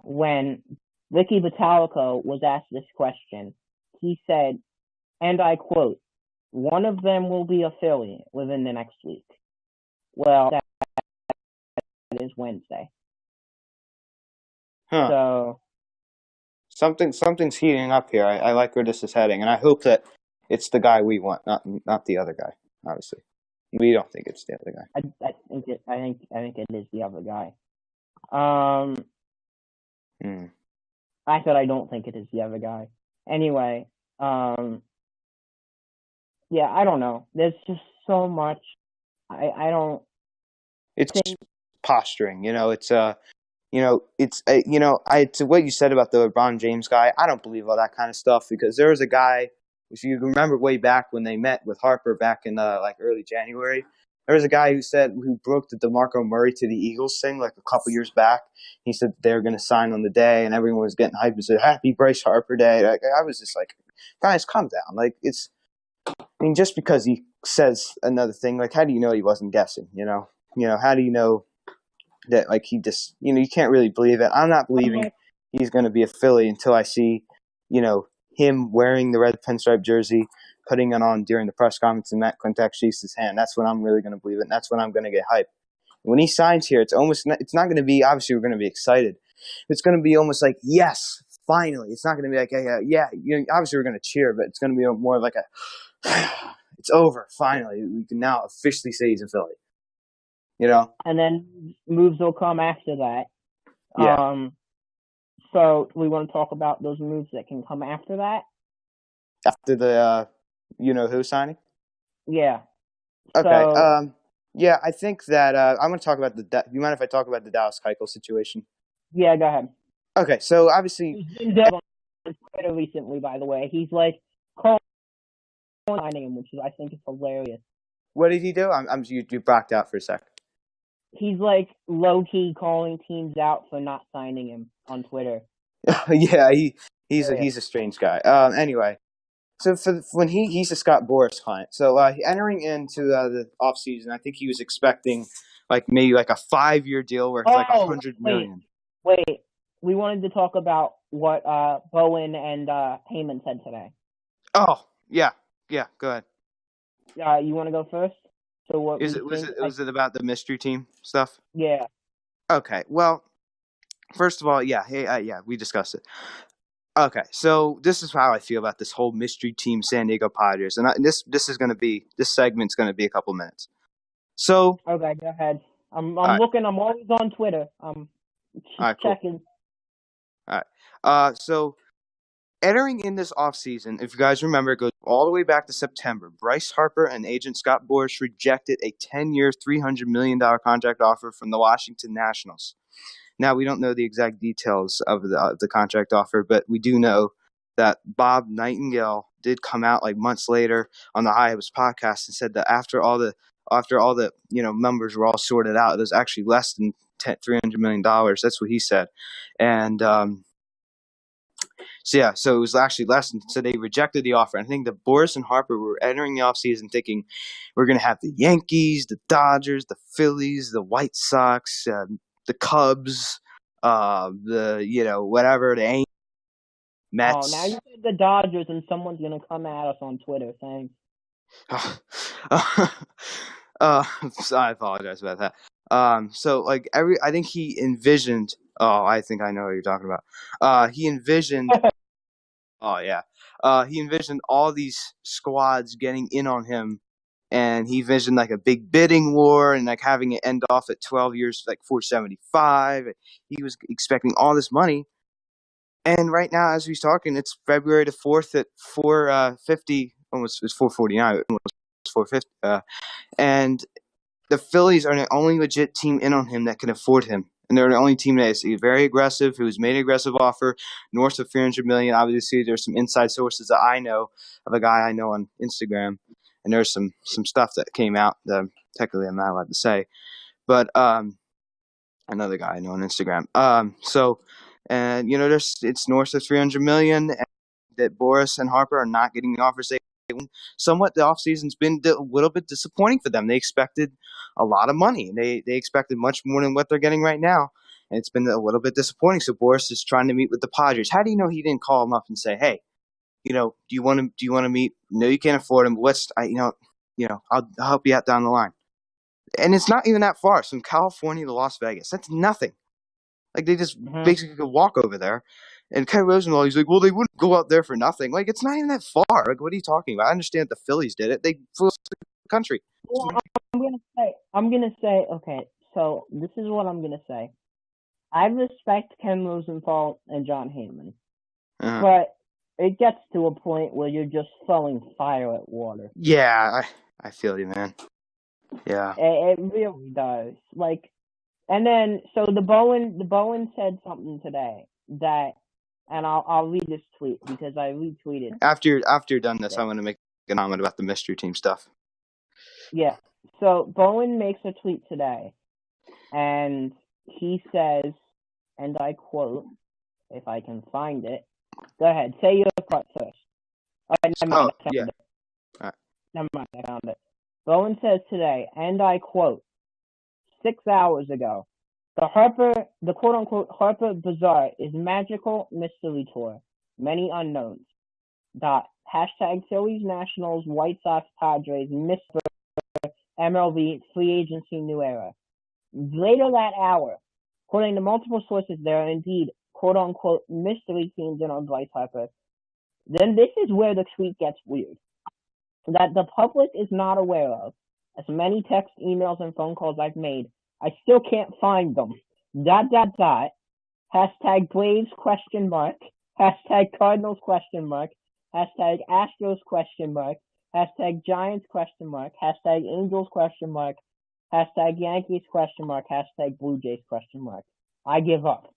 when Ricky Bottalico was asked this question, he said, and I quote, "One of them will be a Philly within the next week." Well, that is Wednesday. Huh. So Something's heating up here. I like where this is heading, and I hope that it's the guy we want, not the other guy. Obviously, we don't think it's the other guy. I think it is the other guy. I said I don't think it is the other guy. Anyway, yeah, I don't know. There's just so much. I don't. It's posturing. It's to what you said about the LeBron James guy. I don't believe all that kind of stuff because there was a guy. If you remember way back when they met with Harper back in like early January, there was a guy who broke the DeMarco Murray to the Eagles thing like a couple years back. He said they were going to sign on the day, and everyone was getting hyped and said, "Happy Bryce Harper Day." Like, I was just like, guys, calm down. Like just because he says another thing, like how do you know he wasn't guessing? How do you know that like he just you can't really believe it. I'm not believing he's going to be a Philly until I see him wearing the red pinstripe jersey, putting it on during the press conference, and Matt Klentak shakes his hand. That's when I'm really going to believe it, and that's when I'm going to get hyped. When he signs here, it's not going to be, obviously we're going to be excited. It's going to be almost like, yes, finally. It's not going to be like, yeah, obviously we're going to cheer, but it's going to be more like it's over, finally. We can now officially say he's a Philly. And then moves will come after that. Yeah. So we want to talk about those moves that can come after that? After the who signing? Yeah. Okay. Yeah, I think that I'm going to talk about you mind if I talk about the Dallas Keuchel situation? Yeah, go ahead. Okay, so obviously he's been dead on Twitter recently, by the way. He's like calling him, which I think is hilarious. What did he do? You backed out for a sec. He's like low key calling teams out for not signing him on Twitter. Yeah, he's a strange guy. Anyway. So when he's a Scott Boras client, so entering into the offseason, I think he was expecting maybe a 5-year deal worth like $100 million. Wait, we wanted to talk about what Bowen and Heyman said today. Oh yeah, go ahead. You want to go first? So what was it about the mystery team stuff? Yeah. Okay. Well, first of all, yeah, we discussed it. Okay, so this is how I feel about this whole mystery team San Diego Padres, and this segment's going to be a couple minutes. So okay, go ahead. I'm looking. I'm always on Twitter. Just checking. All right. So entering in this offseason, if you guys remember, it goes all the way back to September. Bryce Harper and agent Scott Boras rejected a 10-year, $300 million contract offer from the Washington Nationals. Now, we don't know the exact details of the contract offer, but we do know that Bob Nightingale did come out months later on the High Hopes podcast and said that after all the numbers were all sorted out, it was actually less than $300 million. That's what he said. And so it was actually less than, so they rejected the offer. I think that Boras and Harper were entering the offseason thinking we're going to have the Yankees, the Dodgers, the Phillies, the White Sox, the Cubs, whatever, the Angels, Mets. Oh, now you said the Dodgers, and someone's gonna come at us on Twitter saying. I apologize about that. So I think he envisioned. Oh, I think I know what you're talking about. He envisioned. Oh yeah. He envisioned all these squads getting in on him. And he envisioned a big bidding war and having it end off at 12 years, $475. He was expecting all this money. And right now, as he's talking, it's February the 4th at 450, almost it's 449, almost 450. And the Phillies are the only legit team in on him that can afford him And they're the only team that is very aggressive, who's made an aggressive offer north of $300 million. Obviously, there's some inside sources that I know of a guy I know on Instagram, and there's some stuff that came out that technically I'm not allowed to say, but another guy I know on Instagram. And it's north of $300 million, and that Boris and Harper are not getting the offers they want. Somewhat, the offseason's been a little bit disappointing for them. They expected a lot of money. They expected much more than what they're getting right now, and it's been a little bit disappointing. So Boris is trying to meet with the Padres. How do you know he didn't call him up and say, "Hey, do you want to meet? No, you can't afford him. I'll help you out down the line." And it's not even that far. It's from California to Las Vegas. That's nothing. Like, they just basically could walk over there. And Ken Rosenthal, he's like, well, they wouldn't go out there for nothing. Like, it's not even that far. Like, what are you talking about? I understand the Phillies did it. They flew us to the country. Well, I'm gonna say, okay. So this is what I'm gonna say. I respect Ken Rosenthal and John Heyman, but it gets to a point where you're just throwing fire at water. Yeah, I feel you, man. Yeah, it really does. Like, and then so the Bowen said something today that, and I'll read this tweet because I retweeted. After you're done this, I'm gonna make a comment about the mystery team stuff. Yeah. So Bowen makes a tweet today, and he says, and I quote, if I can find it. Go ahead, say your part first. Never mind, I found it. All right. Never mind, I found it. Bowen says today, and I quote, 6 hours ago, the quote-unquote Harper Bazaar is magical mystery tour. Many unknowns. Hashtag Phillies, Nationals, White Sox, Padres, Mr. MLB, free agency, new era. Later that hour, according to multiple sources, there are indeed quote-unquote mystery teams in on Bryce Harper. Then this is where the tweet gets weird. That the public is not aware of. As many texts, emails, and phone calls I've made, I still can't find them. ... Hashtag Braves question mark. Hashtag Cardinals question mark. Hashtag Astros question mark. Hashtag Giants question mark. Hashtag Angels question mark. Hashtag Yankees question mark. Hashtag Blue Jays question mark. I give up.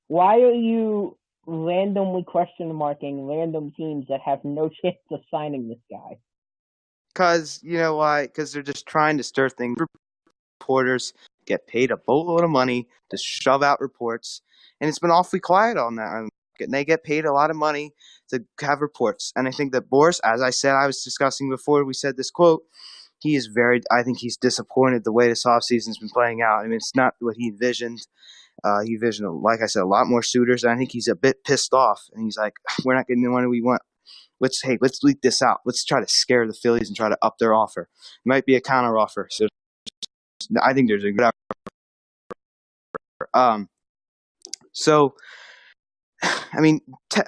Why are you randomly question marking random teams that have no chance of signing this guy? Because, you know why? Because they're just trying to stir things. Reporters get paid a boatload of money to shove out reports, and it's been awfully quiet on that. And they get paid a lot of money to have reports. And I think that Boris, as I said, I was discussing before we said this quote, I think he's disappointed the way this offseason's been playing out. I mean, it's not what he envisioned. He envisioned, like I said, a lot more suitors, and I think he's a bit pissed off. And he's like, we're not getting the money we want. Let's leak this out. Let's try to scare the Phillies and try to up their offer. It might be a counter offer. So I think there's a good offer. So, I mean,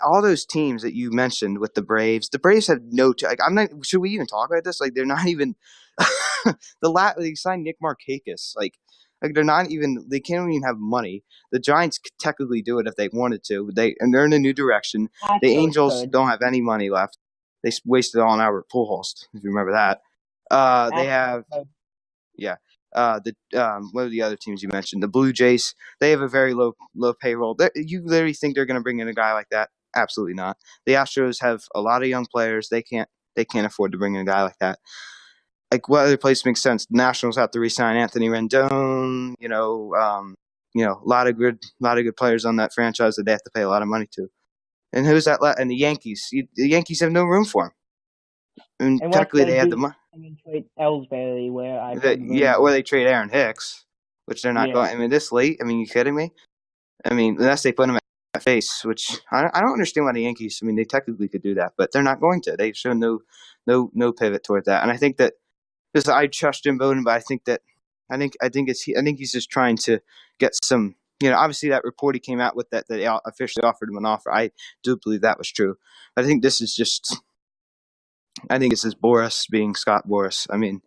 all those teams that you mentioned with the Braves had no. Should we even talk about this? Like, they're not even. They signed Nick Markakis. Like they're not even. They can't even have money. The Giants could technically do it if they wanted to. They're in a new direction. The Angels don't have any money left. They wasted it all on Albert Pujols, if you remember that. They have, yeah. What are the other teams you mentioned? The Blue Jays. They have a very low payroll. You literally think they're going to bring in a guy like that? Absolutely not. The Astros have a lot of young players. They can't afford to bring in a guy like that. Like, what other place makes sense? The Nationals have to re-sign Anthony Rendon. A lot of good players on that franchise that they have to pay a lot of money to. And who's that? And the Yankees. The Yankees have no room for him. And technically, they had the money. Trade Ellsbury, or they trade Aaron Hicks, which they're not going. I mean, this late. I mean, you kidding me? I mean, unless they put him at face, which I don't understand why the Yankees. I mean, they technically could do that, but they're not going to. They've shown no pivot toward that. And I think that because I trust Jim Bowden, but I think he's just trying to get some. Obviously that report he came out with that they officially offered him an offer. I do believe that was true. But I think this is just. I think it's just Boris being Scott Boris. I mean,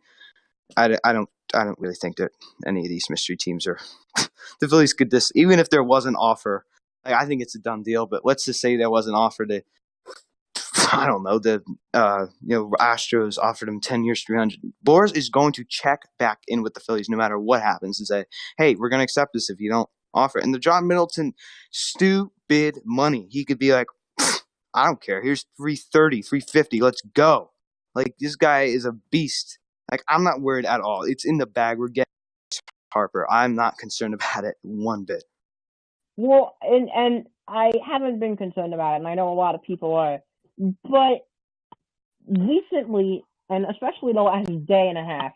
I don't really think that any of these mystery teams are. The Phillies could even if there was an offer. Like, I think it's a done deal. But let's just say there was an offer I don't know, the Astros offered him 10 years, 300. Boras is going to check back in with the Phillies no matter what happens and say, hey, we're going to accept this if you don't offer it. And the John Middleton, stupid money. He could be like, I don't care. Here's 330, 350. Let's go. Like, this guy is a beast. Like, I'm not worried at all. It's in the bag. We're getting Harper. I'm not concerned about it one bit. Well, and I haven't been concerned about it, and I know a lot of people are. But recently, and especially the last day and a half,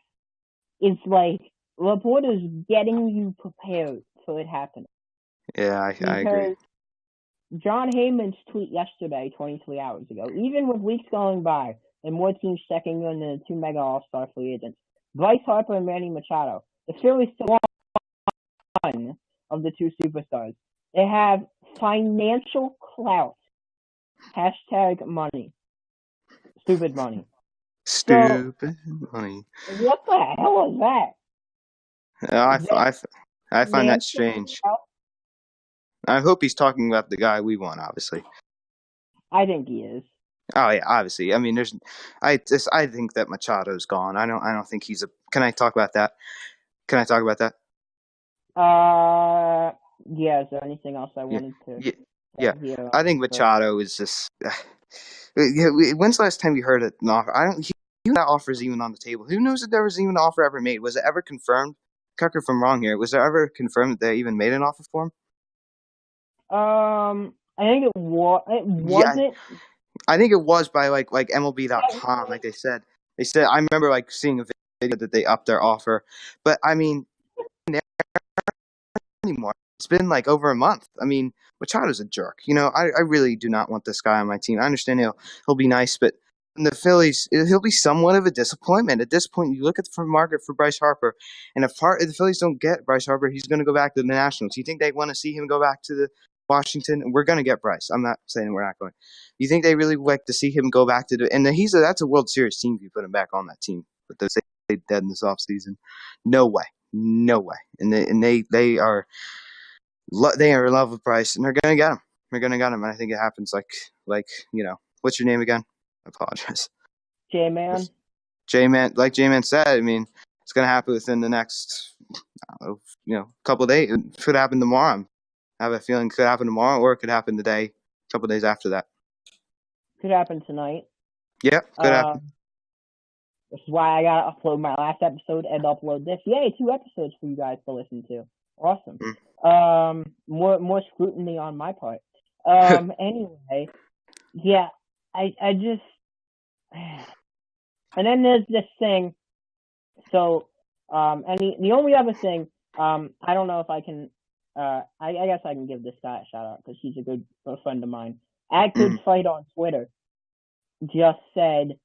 it's like reporters getting you prepared for it happening. Yeah, I agree. John Heyman's tweet yesterday, 23 hours ago, even with weeks going by and more teams checking in the two mega all-star free agents, Bryce Harper and Manny Machado, the Phillies still one of the two superstars. They have financial clout. Hashtag money. Stupid money. Stupid money. What the hell is that? I find that strange. I hope he's talking about the guy we want, obviously. I think he is. Oh yeah, obviously. I mean, I think that Machado's gone. I don't think he's a. Can I talk about that? Can I talk about that? Yeah. Is there anything else I wanted to? Yeah. I think Machado is just. When's the last time you heard an offer? That offer is even on the table. Who knows if there was even an offer ever made? Was it ever confirmed? Correct me if I'm wrong here. Was there ever confirmed that they even made an offer for him? I think it was. It wasn't. Yeah, I think it was by like MLB.com. Like they said, I remember like seeing a video that they upped their offer, but I mean, anymore. It's been like over a month. I mean, Machado's a jerk. I really do not want this guy on my team. I understand he'll be nice, but in the Phillies, he'll be somewhat of a disappointment. At this point, you look at the market for Bryce Harper, and if the Phillies don't get Bryce Harper, he's going to go back to the Nationals. Do you think they want to see him go back to the Washington? We're going to get Bryce. I'm not saying we're not going. You think they really like to see him go back to and that's a World Series team if you put him back on that team. But they dead in this offseason. No way. And they are in love with Bryce, and they're going to get him. And I think it happens what's your name again? I apologize. J-Man. Like J-Man said, I mean, it's going to happen within the next, couple of days. It could happen tomorrow. I have a feeling it could happen tomorrow, or it could happen today, a couple of days after that. Could happen tonight. Yeah, could happen. Which is why I got to upload my last episode and upload this. Yay, 2 episodes for you guys to listen to. Awesome. More scrutiny on my part. Anyway, yeah, I just, and then there's this thing. So, and the only other thing, I don't know if I can, I guess I can give this guy a shout out because he's a good friend of mine. At Good Fight on Twitter just said,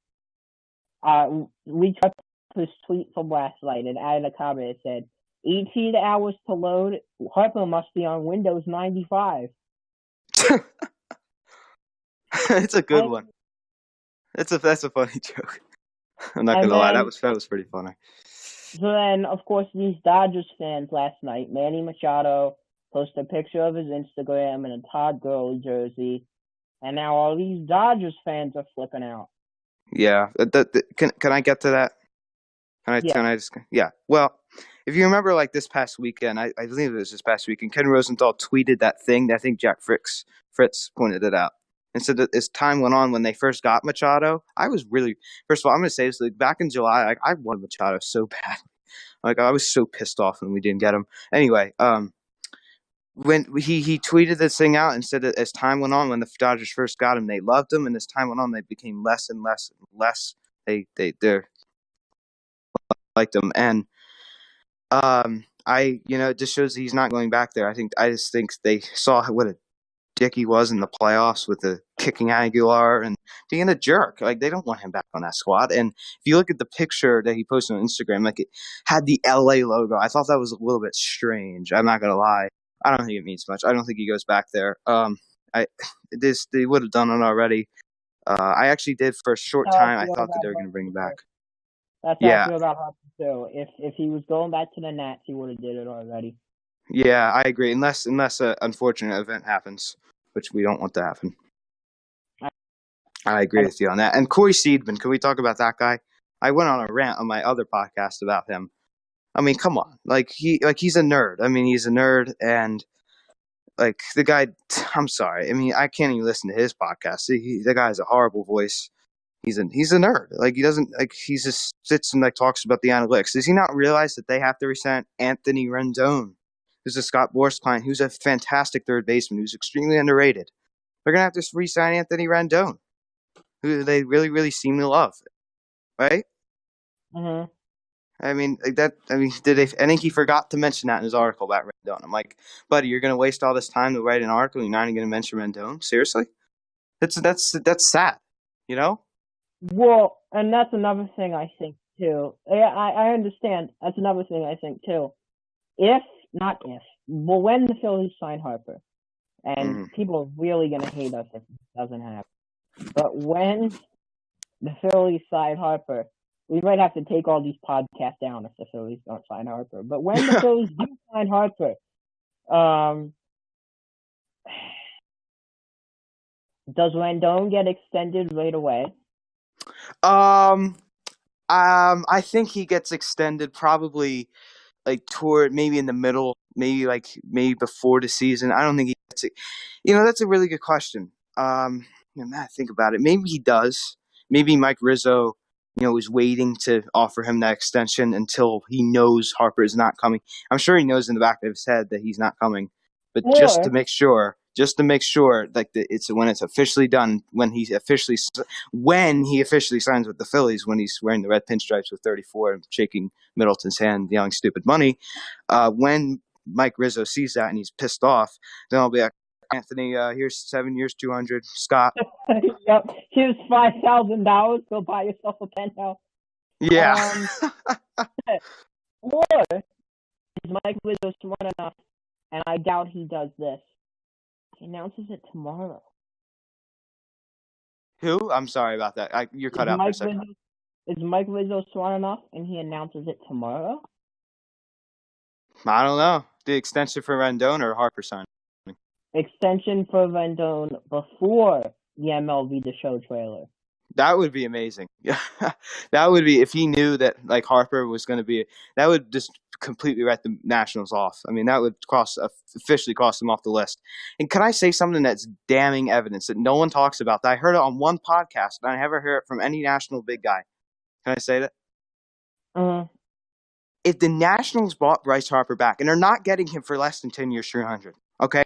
we took his tweet from last night and added a comment that said, 18 hours to load. Harper must be on Windows 95. It's a good one. That's a funny joke. I'm not gonna lie, that was pretty funny. So then, of course, these Dodgers fans last night, Manny Machado posted a picture of his Instagram in a Todd Gurley jersey, and now all these Dodgers fans are flipping out. Yeah, can I get to that? Yeah. Well, if you remember, like this past weekend, I believe it was this past weekend, Ken Rosenthal tweeted that thing. I think Jack Fritz pointed it out. And so as time went on, when they first got Machado, I was really, first of all, I'm going to say this, like, back in July, like, I wanted Machado so bad. Like, I was so pissed off when we didn't get him. Anyway, when he tweeted this thing out and said that as time went on, when the Dodgers first got him, they loved him, and as time went on, they became less and less and less. They're liked him, and it just shows that he's not going back there. I just think they saw what a dick he was in the playoffs with the kicking Aguilar and being a jerk. Like, they don't want him back on that squad. And if you look at the picture that he posted on Instagram, like, it had the LA logo. I thought that was a little bit strange. I'm not gonna lie. I don't think it means much. I don't think he goes back there. They would have done it already. I actually did for a short time. I thought that they were going to bring him back. That's how I feel about Harper too. If he was going back to the Nats, he would have did it already. Yeah, I agree. Unless an unfortunate event happens, which we don't want to happen. I agree with you on that. And Corey Seedman, can we talk about that guy? I went on a rant on my other podcast about him. I mean, come on, he's a nerd. I mean, he's a nerd, and like the guy. I'm sorry. I mean, I can't even listen to his podcast. The guy has a horrible voice. He's a nerd. Like he doesn't like he just sits and like talks about the analytics. Does he not realize that they have to resign Anthony Rendon, who's a Scott Boras client, who's a fantastic third baseman, who's extremely underrated? They're gonna have to re-sign Anthony Rendon, who they really, really seem to love, right? Mm-hmm. I mean, like that. I mean, I think he forgot to mention that in his article about Rendon. I'm like, buddy, you're gonna waste all this time to write an article. And you're not even gonna mention Rendon. Seriously? That's sad. You know? Well, and that's another thing I think too. Yeah, I understand. That's another thing I think too. When the Phillies sign Harper, and people are really gonna hate us if it doesn't happen. But when the Phillies sign Harper, we might have to take all these podcasts down if the Phillies don't sign Harper. But when the Phillies do sign Harper, does Rendon get extended right away? I think he gets extended probably like toward maybe in the middle, maybe before the season. I don't think he gets it. You know, that's a really good question. Now I think about it, maybe he does. Maybe Mike Rizzo, is waiting to offer him that extension until he knows Harper is not coming. I'm sure he knows in the back of his head that he's not coming, but just to make sure, like it's when it's officially done, when he officially signs with the Phillies, when he's wearing the red pinstripes with 34 and shaking Middleton's hand, yelling "stupid money," when Mike Rizzo sees that and he's pissed off, then I'll be like, Anthony, here's 7 years, 200. Scott, yep, here's $5,000. Go buy yourself a penthouse. Yeah. Or is Mike Rizzo smart enough, and I doubt he does this, he announces it tomorrow. Who? I'm sorry about that. You're cut out for a second. Is Mike Rizzo smart enough, and he announces it tomorrow? I don't know. The extension for Rendon or Harper signing? Extension for Rendon before the MLB The Show trailer. That would be amazing. That would be, if he knew that like Harper was going to be. That would just completely write the Nationals off. I mean, that would officially cross them off the list. And can I say something that's damning evidence that no one talks about? That I heard it on one podcast, and I never heard it from any national big guy. Can I say that? If the Nationals bought Bryce Harper back, and they're not getting him for less than 10 years, 300, okay?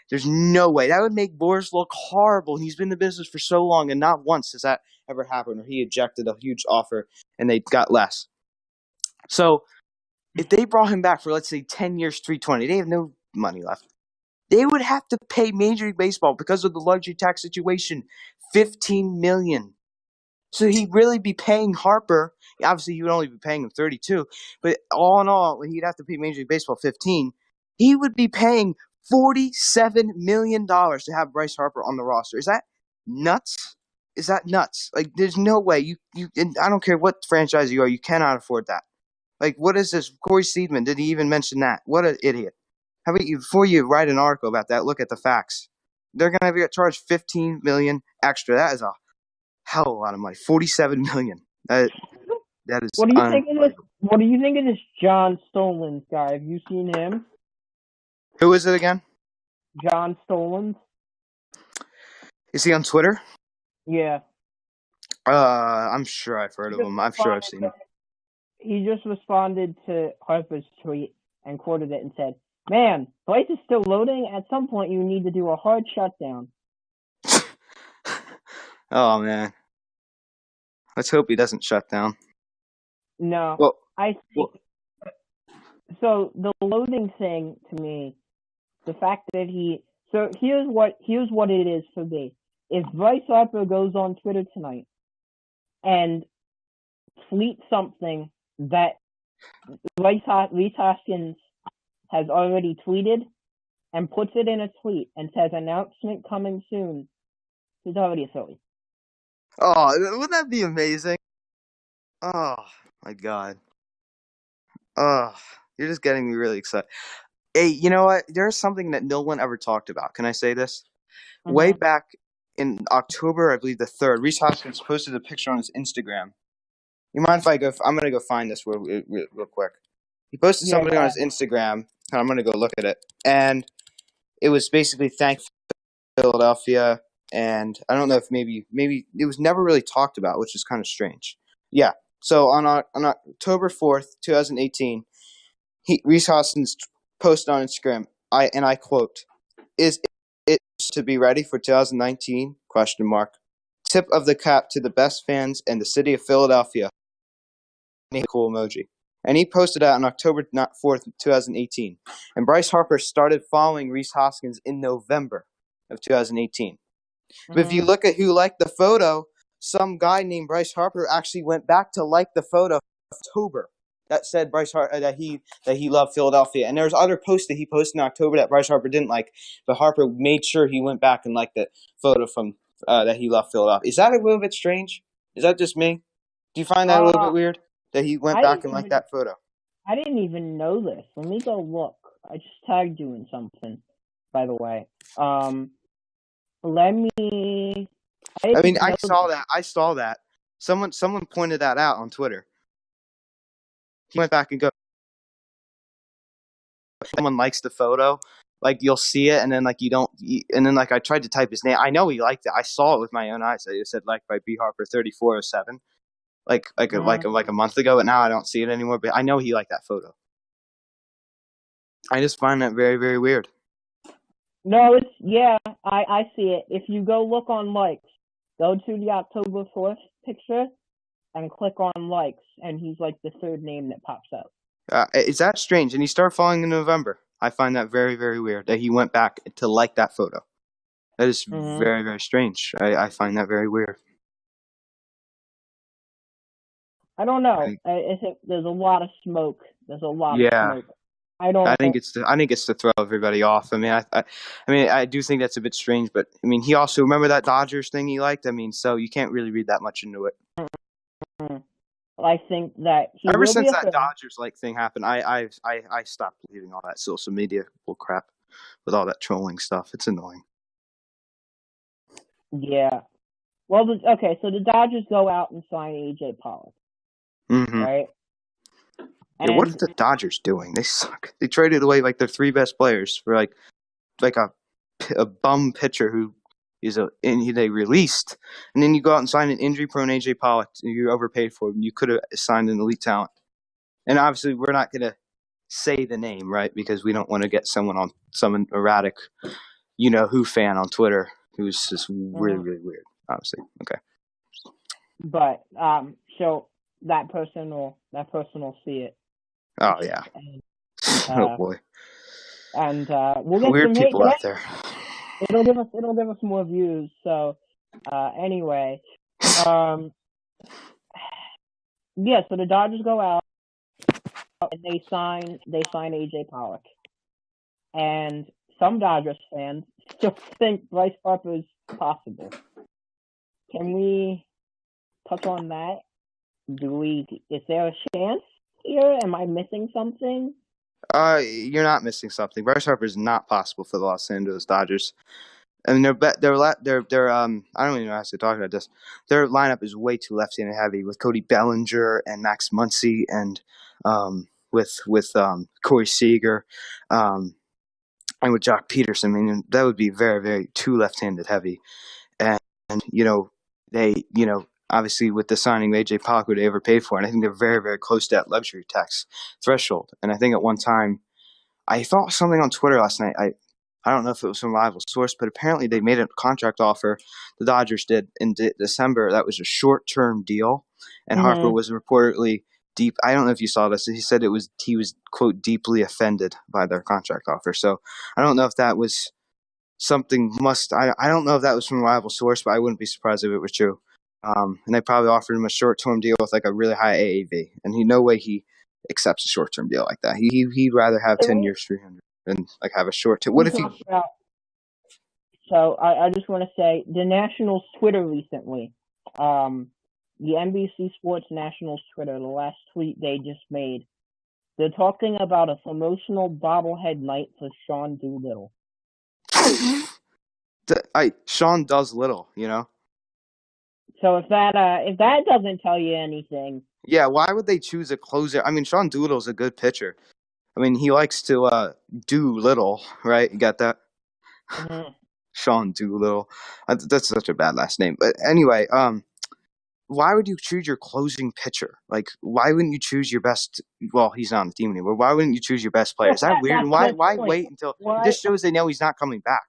There's no way. That would make Boras look horrible. He's been in the business for so long, and not once has that ever happened, or he ejected a huge offer and they got less. So if they brought him back for, let's say, 10 years, 320, they have no money left. They would have to pay Major League Baseball, because of the luxury tax situation, $15 million. So he'd really be paying Harper. Obviously, he would only be paying him 32, but all in all, he'd have to pay Major League Baseball 15. He would be paying $47 million to have Bryce Harper on the roster. Is that nuts? Is that nuts? Like, there's no way you. And I don't care what franchise you are, you cannot afford that. Like, what is this? Corey Seedman, did he even mention that? What an idiot! How about you? Before you write an article about that, look at the facts. They're gonna have to get charged $15 million extra. That is a hell of a lot of money. $47 million. That is. What do you think of this? What do you think of this John Stolens guy? Have you seen him? Who is it again? John Stolens. Is he on Twitter? Yeah. I'm sure I've heard of him. I'm sure I've seen him. He just responded to Harper's tweet and quoted it and said, "Man, Bryce is still loading. At some point, you need to do a hard shutdown." Oh, man. Let's hope he doesn't shut down. No. Well, I think so. The loading thing, to me, the fact that so here's what it is for me. If Bryce Harper goes on Twitter tonight and tweets something that Rhys Hoskins has already tweeted and puts it in a tweet and says announcement coming soon, he's already a Philly. Oh, wouldn't that be amazing? Oh, my God. Oh, you're just getting me really excited. Hey, you know what? There's something that no one ever talked about. Can I say this? Way back in October, I believe the 3rd, Rhys Hoskins posted a picture on his Instagram. You mind if I go? I'm gonna go find this real quick. He posted something on his Instagram, and I'm gonna go look at it, and it was basically thank Philadelphia, and I don't know if maybe it was never really talked about, which is kind of strange. Yeah. So on October 4th, 2018, Rhys Hoskins posted on Instagram, I quote, "Is it to be ready for 2019? Question mark. Tip of the cap to the best fans and the city of Philadelphia." Cool emoji. And he posted that on October 4th, 2018. And Bryce Harper started following Rhys Hoskins in November of 2018. But if you look at who liked the photo, some guy named Bryce Harper actually went back to like the photo in October that said that he loved Philadelphia. And there's other posts that he posted in October that Bryce Harper didn't like, but Harper made sure he went back and liked the photo from that he loved Philadelphia. Is that a little bit strange? Is that just me? Do you find that a little bit weird that he went back and liked that photo? I didn't even know this. Let me go look. I just tagged you in something, by the way. Let me. I saw that. Someone pointed that out on Twitter. He went back and go. Someone likes the photo, like you'll see it, and then like you don't, and then like I tried to type his name. I know he liked it. I saw it with my own eyes. It said liked by B Harper 3407, like a month ago, but now I don't see it anymore. But I know he liked that photo. I just find that very, very weird. No, I see it. If you go look on likes, go to the October 4th picture and click on likes, and he's like the third name that pops up. Is that strange? And he started following in November. I find that very, very weird that he went back to like that photo. That is very, very strange. I find that very weird. I don't know. I think there's a lot of smoke. There's a lot of smoke. I think it's to throw everybody off. I mean, I do think that's a bit strange, but I mean, he also remember that Dodgers thing he liked. I mean, so you can't really read that much into it. I think that ever since that Dodgers thing happened, I stopped believing all that social media bull crap with all that trolling stuff. It's annoying. Yeah. Well, okay. So the Dodgers go out and sign AJ Pollock. Mm-hmm. Right. Yeah, what are the Dodgers doing? They suck. They traded away like their 3 best players for like a bum pitcher who they released, and then you go out and sign an injury-prone AJ Pollock. You overpaid for him. You could have signed an elite talent, and obviously we're not going to say the name, right? Because we don't want to get some erratic, who fan on Twitter who's just really, really weird. Obviously, okay. But so that person will see it. Oh yeah. Oh boy. And we'll get weird some people out there. It'll give us more views. So anyway, yeah. So the Dodgers go out and they sign AJ Pollock, and some Dodgers fans still think Bryce Harper is possible. Can we touch on that? Is there a chance here? Am I missing something? You're not missing something. Bryce Harper is not possible for the Los Angeles Dodgers. I mean, they're I don't even know how to talk about this. Their lineup is way too left-handed heavy with Cody Bellinger and Max Muncy and with Corey Seager and with Jock Peterson. I mean, that would be very, very too left-handed heavy. And they obviously with the signing of AJ Pollock, would they ever paid for it? And I think they're very, very close to that luxury tax threshold. And I think at one time, I thought something on Twitter last night. I don't know if it was from a rival source, but apparently they made a contract offer. The Dodgers did in December. That was a short-term deal, and Harper was reportedly deep. I don't know if you saw this. He said he was quote deeply offended by their contract offer. So I don't know if that was something. I don't know if that was from a rival source, but I wouldn't be surprised if it was true. And they probably offered him a short-term deal with like a really high AAV, and no way he accepts a short-term deal like that. He'd rather have 10 years, 300, and like have a short term. What if you? So I just want to say the Nationals Twitter recently, the NBC Sports Nationals Twitter, the last tweet they just made, they're talking about a promotional bobblehead night for Sean Doolittle. Sean does little, you know. So if that doesn't tell you anything, Yeah, why would they choose a closer? I mean, Sean Doolittle's a good pitcher. I mean, he likes to do little, right? You got that? mhm. Sean Doolittle. That's such a bad last name. But anyway, why would you choose your closing pitcher? Like, why wouldn't you choose your best? Well, he's not on the team anymore. Why wouldn't you choose your best player? Is that weird? That's And the why point. wait until it Why? just shows they know he's not coming back?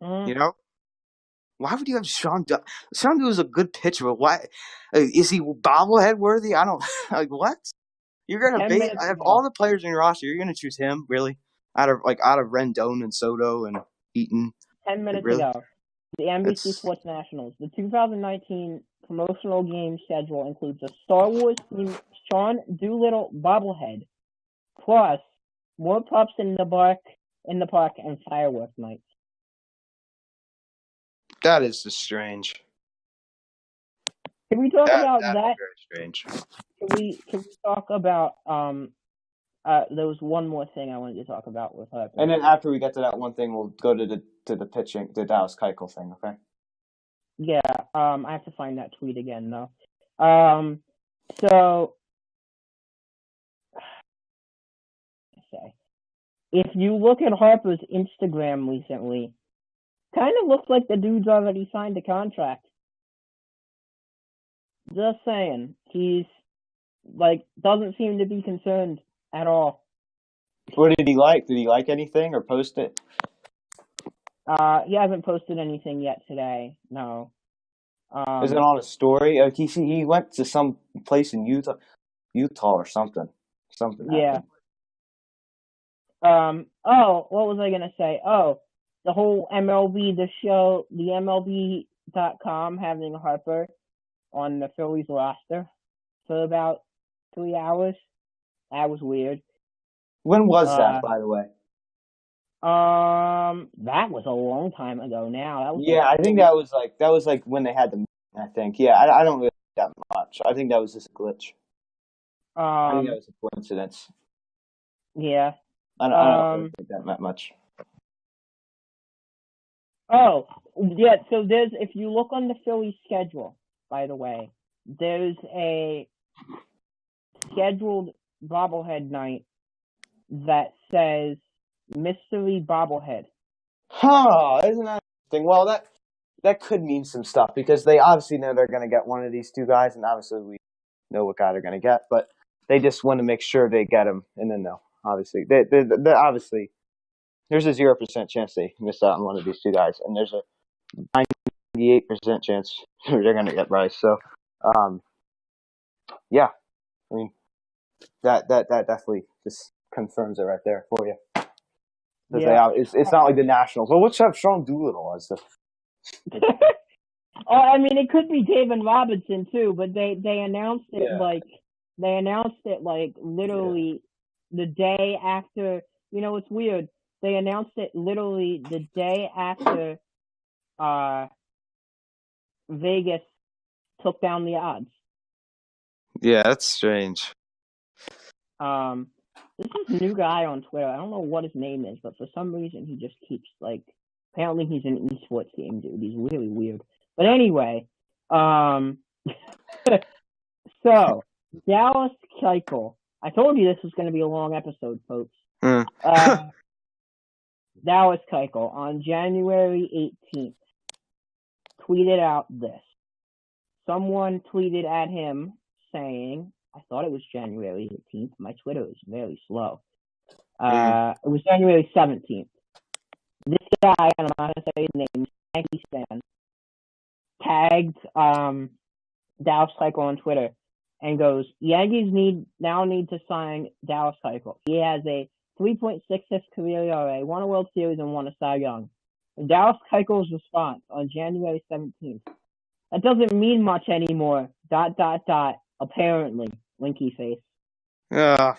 Mhm. You know, why would you have Sean? Sean Doolittle's a good pitcher, but why is he bobblehead worthy? I don't like what you're gonna 10 minutes I have ago. all the players in your roster. You're gonna choose him really out of Rendon and Soto and Eaton. 10 minutes Really, ago. The NBC it's Sports Nationals. The 2019 promotional game schedule includes a Star Wars themed Sean Doolittle bobblehead, plus more pups in the park and fireworks nights. that is just strange. Can we talk about That is that? very strange. Can we talk about there was one more thing I wanted to talk about with Harper. And then after we get to that one thing, we'll go to the pitching, the Dallas Keuchel thing. Okay. Yeah, I have to find that tweet again though. So say, if you look at Harper's Instagram recently, kind of looks like the dude's already signed a contract. Just saying, he's like doesn't seem to be concerned at all. What did he like? Did he like anything or post it? He hasn't posted anything yet today. No. Is it on a story? He went to some place in Utah or something. Something Yeah. happened. Oh, what was I gonna say? Oh, the whole MLB, the show, the MLB.com having Harper on the Phillies roster for about 3 hours. That was weird. When was that, by the way? That was a long time ago now. That was I think that was like when they had the meeting, I think. Yeah, I don't really like that much. I think that was just a glitch. I think that was a coincidence. Yeah. I don't really think that much. Oh, yeah, so if you look on the Phillies schedule, by the way, there's a scheduled bobblehead night that says mystery bobblehead. Huh, isn't that interesting? Well, that could mean some stuff because they obviously know they're going to get one of these two guys, and obviously we know what guy they're going to get, but they just want to make sure they get him, and then they'll obviously they obviously there's a 0% chance they miss out on one of these two guys, and there's a 98% chance they're going to get Bryce. So, yeah, I mean that definitely just confirms it right there for you. Yeah. It's not like the Nationals. Well, let's have Sean Doolittle as the. Oh, I mean, it could be David Robinson too, but they announced it literally the day after. You know, it's weird. They announced it literally the day after Vegas took down the odds. Yeah, that's strange. This is a new guy on Twitter. I don't know what his name is, but for some reason he just keeps apparently he's an esports game dude. He's really weird. But anyway, so Dallas Keuchel. I told you this was going to be a long episode, folks. Dallas Keuchel on January 18th tweeted out this. Someone tweeted at him saying, I thought it was January 18th. My Twitter is very slow. It was January 17th. This guy, I'm not going to say his name, Yankees fan, tagged Dallas Keuchel on Twitter and goes, Yankees now need to sign Dallas Keuchel. He has a 3.66 career ERA, won a World Series, and won a Cy Young. And Dallas Keuchel's response on January 17th. That doesn't mean much anymore. ... Apparently, winky face. Well,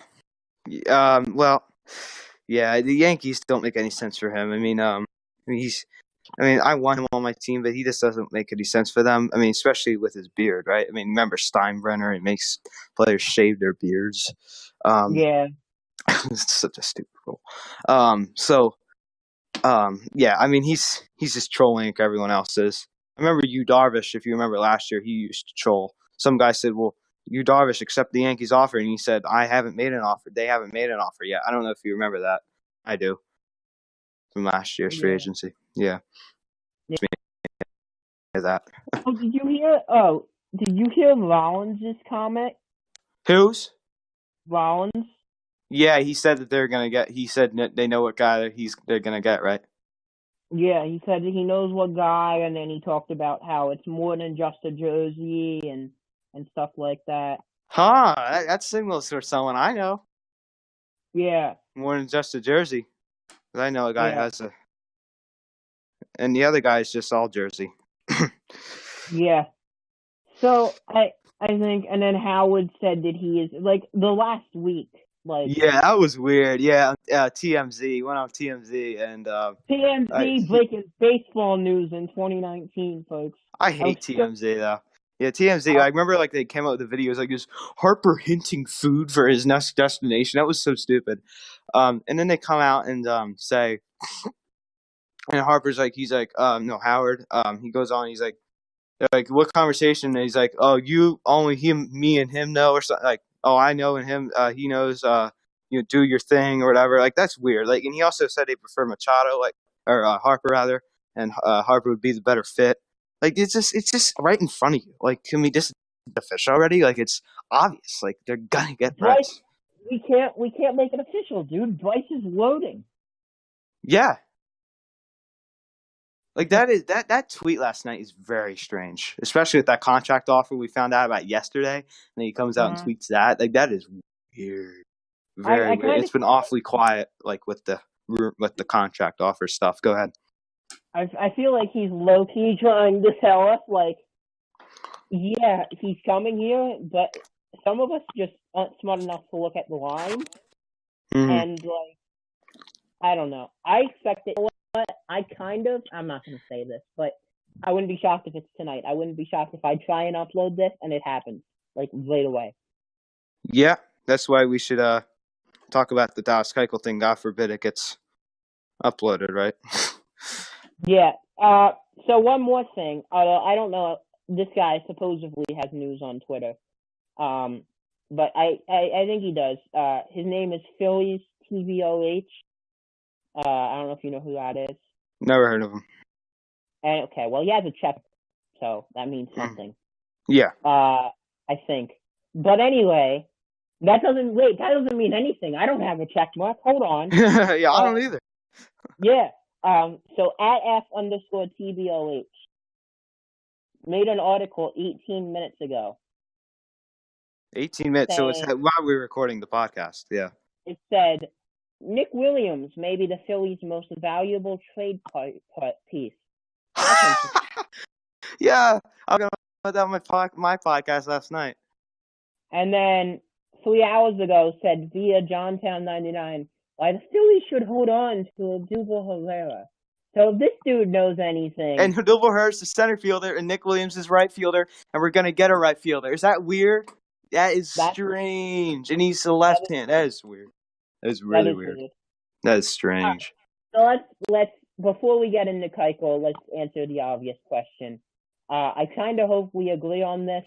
yeah, the Yankees don't make any sense for him. I mean, I want him on my team, but he just doesn't make any sense for them. I mean, especially with his beard, right? I mean, remember Steinbrenner? He makes players shave their beards. Yeah. It's such a stupid rule. So Yeah, I mean he's just trolling like everyone else is. I remember Darvish. If you remember last year, he used to troll. Some guy said, "Well, Darvish, accept the Yankees offer," and he said, "I haven't made an offer. They haven't made an offer yet." I don't know if you remember that. I do, from last year's free Yeah. agency. Yeah, Yeah. that. Oh, did you hear? Oh, did you hear Rollins' comment? Who's? Rollins. Yeah, he said that they're gonna get. He said they know what guy they're gonna get, right? Yeah, he said that he knows what guy, and then he talked about how it's more than just a jersey and stuff like that. Huh? That signals for someone I know. Yeah. More than just a jersey. 'Cause I know a guy Yeah. has a, and the other guy is just all jersey. Yeah. So I think, and then Howard said that he is like the last week, like Yeah, that was weird. Yeah, TMZ went on TMZ, and TMZ breaking baseball news in 2019, folks. I I was hate so, TMZ though. Yeah, TMZ. I remember like they came out with the videos like this Harper hinting food for his next destination. That was so stupid. And then they come out and say, and Harper's like, he's like, no, Howard. He goes on, he's like, what conversation? And he's like, oh, you only him, me, and him know, or something. Like, oh, I know, and him, he knows. You know, do your thing or whatever. Like that's weird. Like, and he also said they prefer Machado, like, or Harper rather, and Harper would be the better fit. Like it's just right in front of you. Like, can we just the fish already? Like it's obvious. Like they're gonna get Bryce. We can't make it official, dude. Bryce is loading. Yeah. Like that tweet last night is very strange, especially with that contract offer we found out about yesterday. And then he comes out and tweets that. Like that is weird, very weird. It's been awfully quiet, like with the contract offer stuff. Go ahead. I feel like he's low key trying to tell us, like, yeah, he's coming here, but some of us just aren't smart enough to look at the line, and like, I don't know. I expect it. I'm not going to say this, but I wouldn't be shocked if it's tonight. I wouldn't be shocked if I try and upload this and it happens, like, right away. Yeah, that's why we should talk about the Dallas Keuchel thing. God forbid it gets uploaded, right? Yeah. So one more thing. I don't know. This guy supposedly has news on Twitter. But I think he does. His name is Phillies TVOH. I don't know if you know who that is. Never heard of him. Okay, well, he has a check, so that means something. Yeah. I think. But anyway, that doesn't mean anything. I don't have a check mark. Hold on. Yeah, I don't either. Yeah. So at F_TBOH made an article 18 minutes ago. 18 minutes. So it's while we were recording the podcast. Yeah. It said, Nick Williams may be the Phillies' most valuable trade piece. Yeah, I was going to put that on my podcast last night. And then 3 hours ago said via Johntown 99, why the Phillies should hold on to Odubel Herrera. So if this dude knows anything. And Odubel Herrera's the center fielder, and Nick Williams is right fielder, and we're going to get a right fielder. Is that weird? That is strange. And he's the left hand. That is weird. That is really weird. That is strange. So let's before we get into Keuchel, let's answer the obvious question. I kind of hope we agree on this,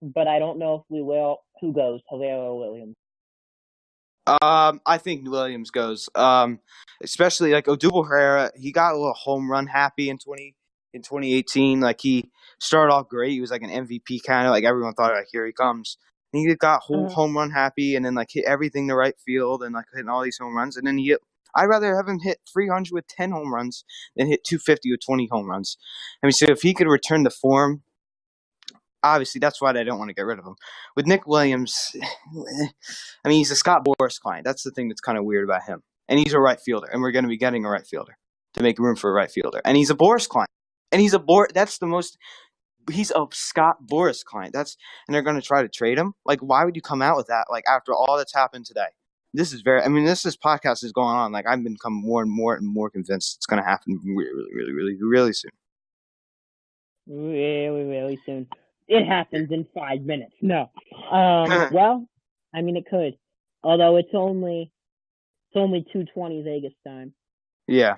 but I don't know if we will. Who goes, Herrera or Williams? I think Williams goes. Especially like Odubel Herrera, he got a little home run happy in 2018. Like he started off great. He was like an MVP kind of like everyone thought like here he comes. And he got home run happy and then like hit everything the right field and like hitting all these home runs. And then I'd rather have him hit 300 with 10 home runs than hit 250 with 20 home runs. I mean, so if he could return to form, obviously that's why they don't want to get rid of him. With Nick Williams, I mean, he's a Scott Boras client. That's the thing that's kind of weird about him. And he's a right fielder, and we're going to be getting a right fielder to make room for a right fielder. And he's a Boras client. And he's a Scott Boras client. And they're going to try to trade him. Like, why would you come out with that? Like, after all that's happened today, this podcast is going on. Like, I've become more and more convinced it's going to happen really, really, really, really soon. Really, really soon. It happens in 5 minutes. No. Well, I mean, it could. Although it's only 2:20 Vegas time. Yeah.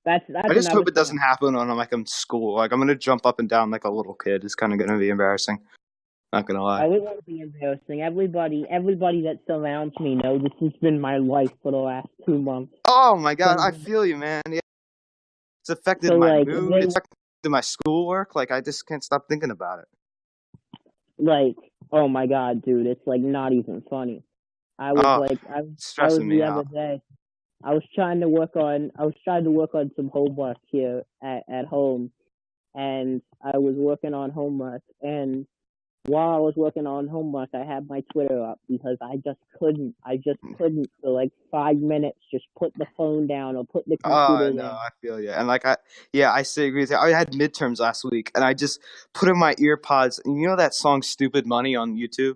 That's I just another hope it thing. doesn't happen when I'm like in school. Like I'm gonna jump up and down like a little kid. It's kind of gonna be embarrassing. Not gonna lie. Oh, it won't be embarrassing. Everybody that surrounds me knows this has been my life for the last 2 months. Oh my So, god, I feel you, man. Yeah, it's affected so my like mood. they It's affected my schoolwork. Like I just can't stop thinking about it. like, oh my god, dude, it's like not even funny. I was Oh, like, it's I was stressing me the other out. day. I was trying to work on some homework here at home, and I was working on homework. And while I was working on homework, I had my Twitter up because I just couldn't for like 5 minutes just put the phone down or put the Oh computer no, down. I feel you. And like I say agree with you. I had midterms last week, and I just put in my ear pods. And you know that song "Stupid Money" on YouTube?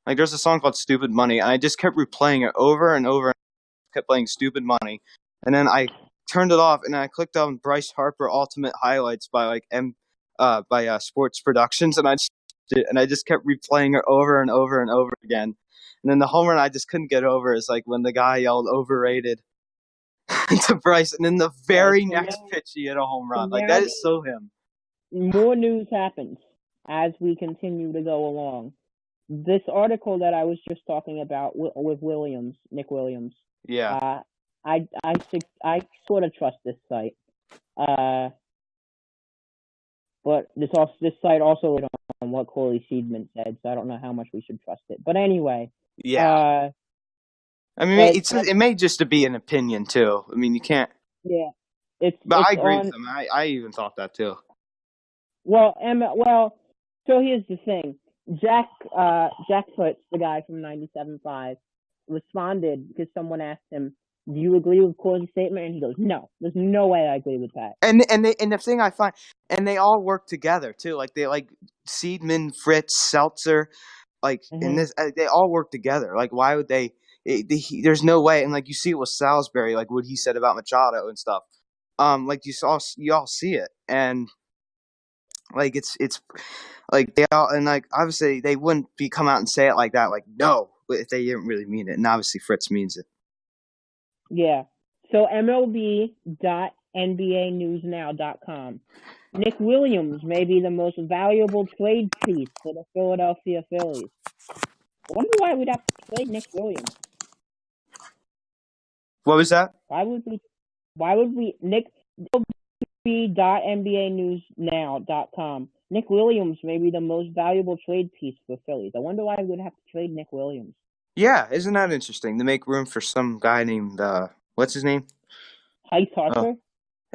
Like there's a song called "Stupid Money," and I just kept replaying it over and over. Kept playing "Stupid Money," and then I turned it off, and I clicked on Bryce Harper Ultimate Highlights by Sports Productions, and I just kept replaying it over and over and over again. And then the home run I just couldn't get over is like when the guy yelled "overrated" to Bryce, and then the Yeah, very next pitch he hit a home so run. Like now that is so him. more news happens as we continue to go along. This article that I was just talking about with Nick Williams, Yeah, uh, I sort of trust this site, but this site also went on what Corey Seedman said, so I don't know how much we should trust it. But anyway, yeah. uh, I mean, but it may just be an opinion too. I mean, you can't. yeah, But I it's agree with on. him. I even thought that too. Well, so here's the thing. Jack Foots, the guy from 97.5, responded because someone asked him, "Do you agree with Corey's statement?" And he goes, "No, there's no way I agree with that." And the thing I find, and they all work together too. Like they like Seedman, Fritz, Seltzer, like in Mm-hmm. this, they all work together. Like why would they? There's no way. And like you see it with Salisbury, like what he said about Machado and stuff. Like you all see it, and like it's like they all, and like obviously they wouldn't be come out and say it like that. Like no, but if they didn't really mean it, and obviously Fritz means it. Yeah. So MLB.NBANewsNow.com. Nick Williams may be the most valuable trade piece for the Philadelphia Phillies. I wonder why we'd have to trade Nick Williams. What was that? Why would we? Why would we? MLB.NBANewsNow.com. Nick Williams may be the most valuable trade piece for Phillies. I wonder why we would have to trade Nick Williams. Yeah, isn't that interesting? To make room for some guy named what's his name? Harper?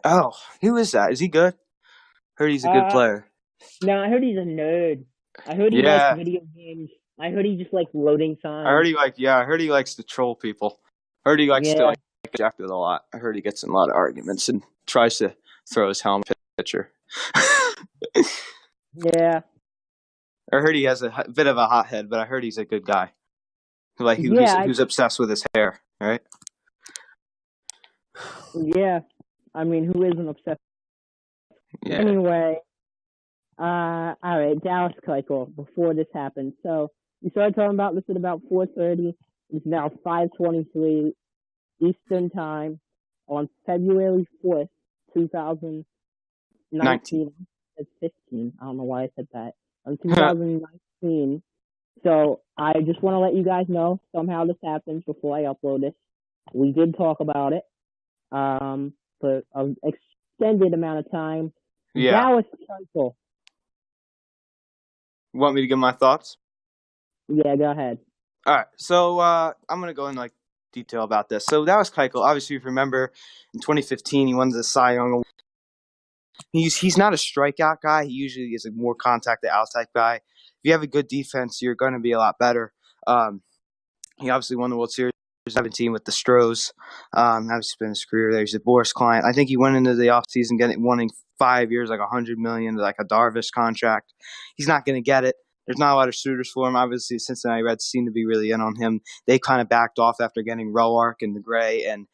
Oh, who is that? Is he good? Heard he's a good Uh, player. no, I heard he's a nerd. I heard he likes Yeah, video games. I heard he just likes loading I signs. heard he I heard he likes to troll people. I heard he likes to Yeah, like reject it a lot. I heard he gets in a lot of arguments and tries to throw his helmet pitcher. yeah, I heard he has a bit of a hothead, but I heard he's a good guy. Like yeah, who's obsessed with his hair, right? yeah. I mean, who isn't obsessed? Yeah. Anyway, all right, Dallas Keuchel. Before this happened, so we started talking about this at about 4:30. It's now 5:23 Eastern Time on February 4th, 2019. 19. It's 15. I don't know why I said that. On 2019. So I just want to let you guys know somehow this happens before I upload this. We did talk about it for an extended amount of time. Yeah. Dallas Keuchel. Want me to give my thoughts? Yeah, go ahead. All right, so I'm gonna go in like detail about this. So that was Keuchel. Obviously, if you remember, in 2015, he won the Cy Young Award. He's not a strikeout guy. He usually is a more contact out type guy. If you have a good defense, you're going to be a lot better. He obviously won the World Series 17 with the Stros. Obviously spent his career there. He's a Boris client. I think he went into the offseason wanting 5 years, like $100 million, like a Darvish contract. He's not going to get it. There's not a lot of suitors for him. Obviously, Cincinnati Reds seem to be really in on him. They kind of backed off after getting Roark and the Gray and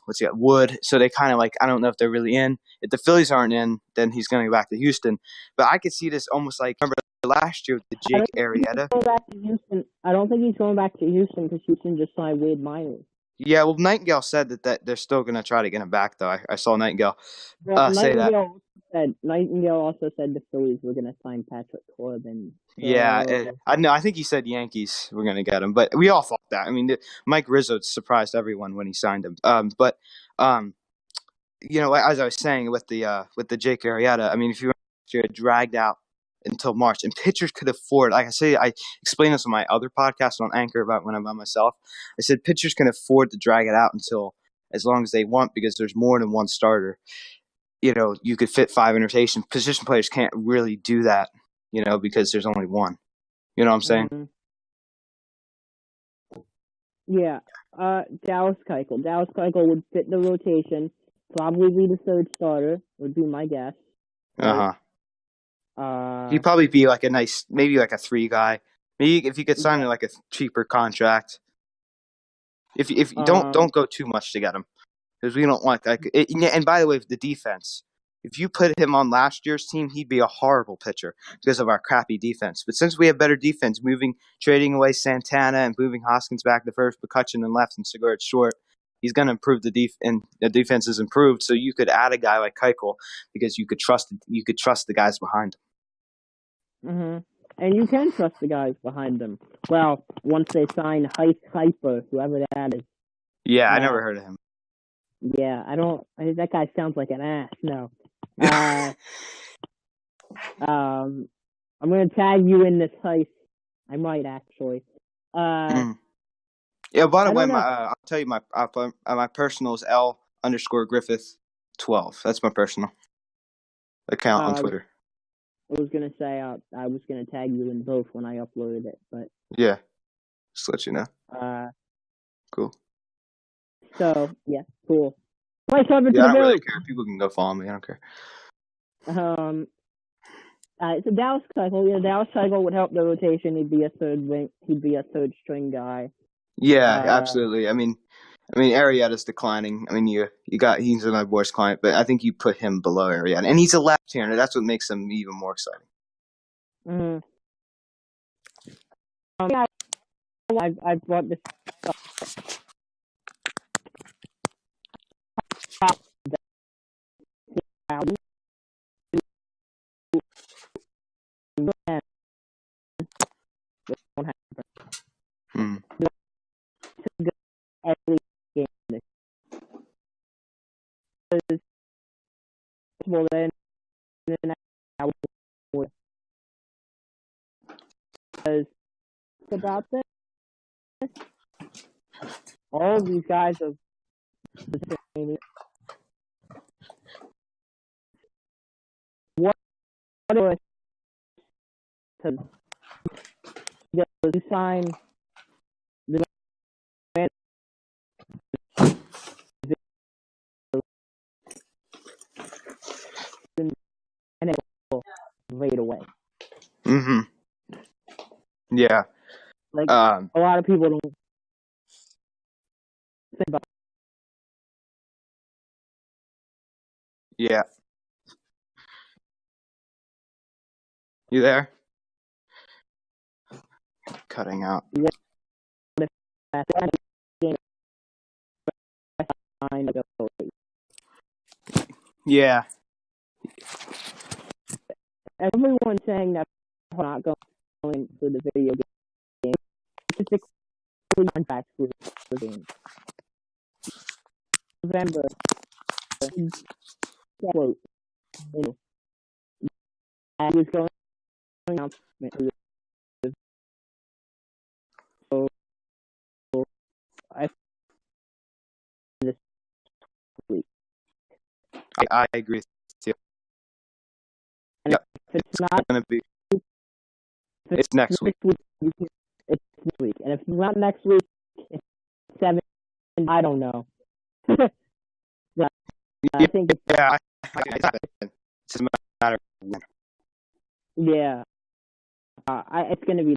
what's he got? Wood. So they kind of like, I don't know if they're really in. If the Phillies aren't in, then he's going to go back to Houston. But I could see this almost like, remember last year with the I Jake don't think he's Arrieta. going back to Houston. I don't think he's going back to Houston because Houston just signed Wade Miley. Yeah, well, Nightingale said that they're still going to try to get him back, though. I saw Nightingale say that. Nightingale also said the Phillies were going to sign Patrick Corbin. So... Yeah, I know. I think he said Yankees were going to get him, but we all thought that. I mean, Mike Rizzo surprised everyone when he signed him. But as I was saying with the Jake Arrieta, I mean, if you were dragged out until March, and pitchers could afford. Like I explained this on my other podcast on Anchor about when I'm by myself. I said pitchers can afford to drag it out until as long as they want because there's more than one starter. You could fit 5 rotation. Position players can't really do that, because there's only one. You know what I'm saying? Mm-hmm. Yeah. Dallas Keuchel. Dallas Keuchel would fit the rotation. Probably be the third starter, would be my guess. Right? He'd probably be like maybe like a 3 guy. Maybe if you could sign like a cheaper contract. If you don't go too much to get him, because we don't want and by the way, the defense. If you put him on last year's team, he'd be a horrible pitcher because of our crappy defense. But since we have better defense, trading away Santana and moving Hoskins back to first, McCutchen in left, and Segura at short, he's going to improve and the defense is improved. So you could add a guy like Keuchel because you could trust the guys behind him. Mm-hmm. And you can trust the guys behind them. Well, once they sign Harper, whoever that is. Yeah, I never heard of him. Yeah, that guy sounds like an ass. No. I'm going to tag you in this heist. I might, actually. Yeah, by the way, I'll tell you my personal is L_Griffith12. That's my personal account on Twitter. I was going to say I was going to tag you in both when I uploaded it, but... Yeah, just to let you know. Cool. So, yeah, cool. I don't really care. People can go follow me. I don't care. So Dallas Keuchel, Dallas Keuchel would help the rotation. He'd be a third string guy. Yeah, absolutely. I mean, Arrieta's declining. I mean, he's my worst client, but I think you put him below Arrieta, and he's a left-hander. That's what makes him even more exciting. Mm-hmm. I brought this up. Well, then about this. All of these guys are what to sign the right away. Mm-hmm. Yeah. Like a lot of people don't think about. Yeah. You there? Cutting out. Yeah. Everyone's saying that we're not going for the video game. It's just a contract for the game. November. Quote. I was going to announcement. So I this week. I agree with you. And if it's not going to be. It's next week. It's next week. And if it's not next week, it's 7. I don't know. I think it's... Yeah, it's just a matter of when. Yeah. It's going to be...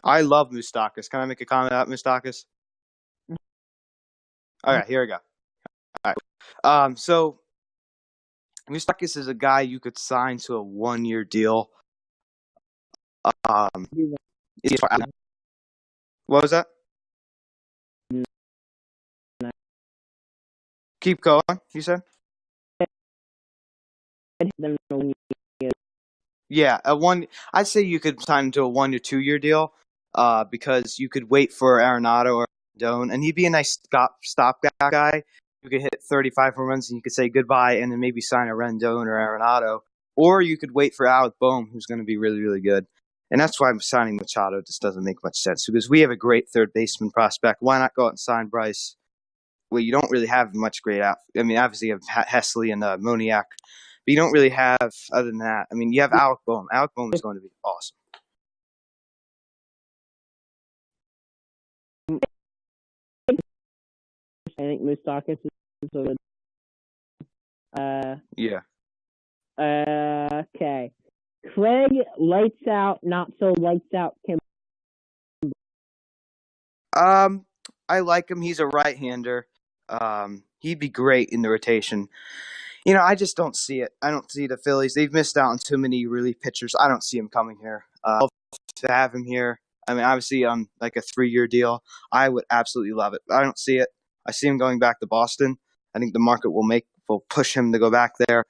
I love Moustakas. Can I make a comment about Moustakas? All right, here we go. All right. So Moustakis is a guy you could sign to a 1-year deal. Um, what was that? Keep going, you said? Yeah, I'd say you could sign him to a 1 to 2 year deal, because you could wait for Arenado or Rendon, and he'd be a nice stopgap guy. You could hit 35 home runs, and you could say goodbye, and then maybe sign a Rendon or Arenado, or you could wait for Alec Boehm, who's going to be really, really good. And that's why I'm signing Machado. Just doesn't make much sense because we have a great third baseman prospect. Why not go out and sign Bryce? Well, you don't really have much great out. I mean, obviously you have Hesley and Moniak, but you don't really have other than that. I mean, you have Alec Boehm. Alec Boehm is going to be awesome. I think Moustakis is a good. Yeah. Okay. Craig, lights out, not so lights out. I like him. He's a right-hander. He'd be great in the rotation. I just don't see it. I don't see the Phillies. They've missed out on too many relief pitchers. I don't see him coming here. To have him here, I mean, obviously on like a 3-year deal, I would absolutely love it. But I don't see it. I see him going back to Boston. I think the market will push him to go back there.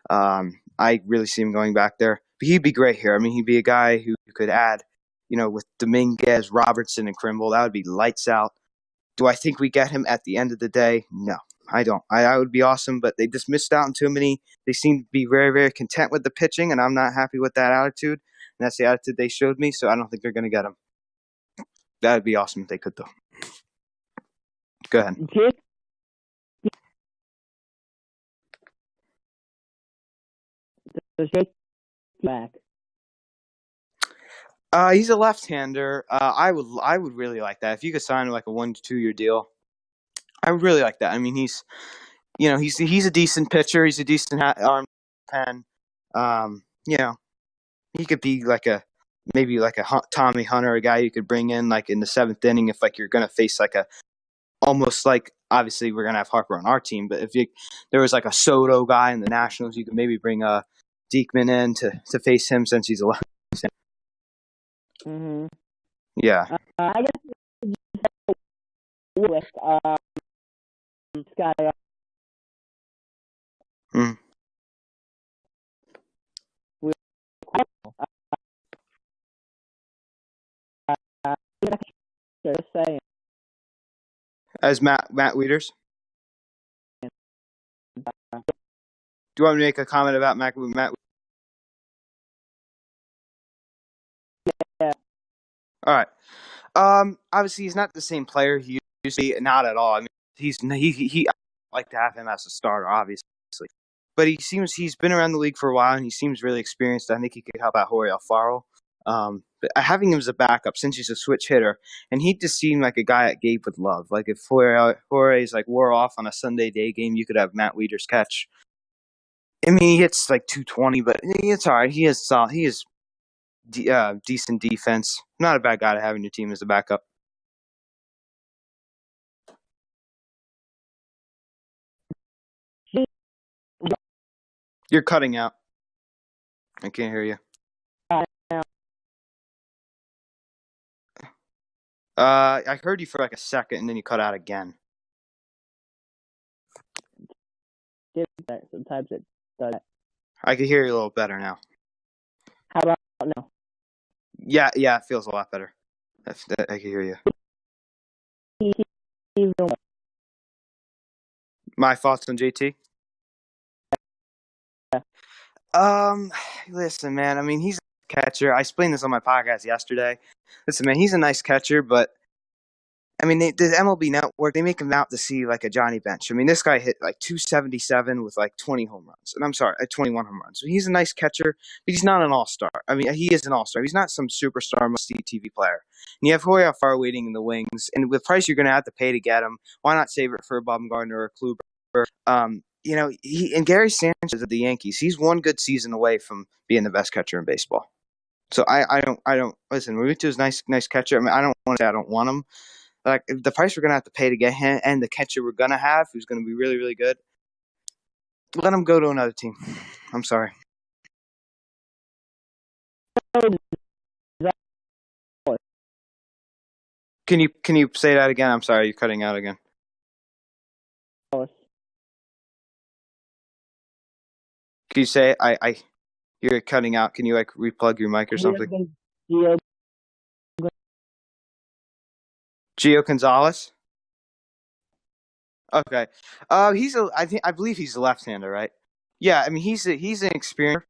I really see him going back there. But he'd be great here. I mean, he'd be a guy who you could add, with Dominguez, Robertson, and Krimble. That would be lights out. Do I think we get him at the end of the day? No, I don't. I would be awesome, but they just missed out on too many. They seem to be very, very content with the pitching, and I'm not happy with that attitude. And that's the attitude they showed me, so I don't think they're going to get him. That would be awesome if they could, though. Go ahead. Back. He's a left-hander. I would really like that if you could sign like a 1 to 2 year deal. I would really like that. I mean, he's a decent pitcher. He's a decent arm pen. He could be maybe like a Tommy Hunter, a guy you could bring in like in the 7th inning if like you're gonna face like almost like obviously we're gonna have Harper on our team, but if there was like a Soto guy in the Nationals, you could maybe bring Diekman in to face him since he's a left. Mm-hmm. Yeah. I guess with Scott. Mm. As Matt Wieters. Do you want me to make a comment about Matt? Yeah. All right. Obviously he's not the same player he used to be. Not at all. I mean, he I like to have him as a starter, obviously. But he's been around the league for a while, and he seems really experienced. I think he could help out Jorge Alfaro. But having him as a backup, since he's a switch hitter, and he just seemed like a guy that gave with love. Like if Jorge's like wore off on a Sunday day game, you could have Matt Wieters catch. I mean, he hits like 220, but it's all right. He is decent defense. Not a bad guy to have in your team as a backup. You're cutting out. I can't hear you. I heard you for like a second, and then you cut out again. Sometimes it does. I can hear you a little better now. How about now? Yeah, it feels a lot better. I can hear you. My thoughts on JT? Listen, man. I mean, he's a catcher. I explained this on my podcast yesterday. Listen, man, he's a nice catcher, but I mean, the MLB Network, they make him out to see like a Johnny Bench. I mean, this guy hit like 277 with like 20 home runs. And I'm sorry, 21 home runs. So he's a nice catcher, but he's not an all-star. I mean, he is an all-star. He's not some superstar must-see TV player. And you have Jorge Alfaro waiting in the wings. And with the price you're going to have to pay to get him, why not save it for a Bumgarner or a Kluber? And Gary Sanchez of the Yankees, he's one good season away from being the best catcher in baseball. So I don't listen. Realmuto's nice catcher. I mean, I don't want to say I don't want him. Like the price we're gonna have to pay to get him and the catcher we're gonna have, who's gonna be really, really good. let him go to another team. I'm sorry. Can you say that again? I'm sorry, you're cutting out again. Can you say you're cutting out? Can you like replug your mic or something? Gio Gonzalez. Okay. I believe he's a left-hander, right? Yeah, I mean he's an experienced.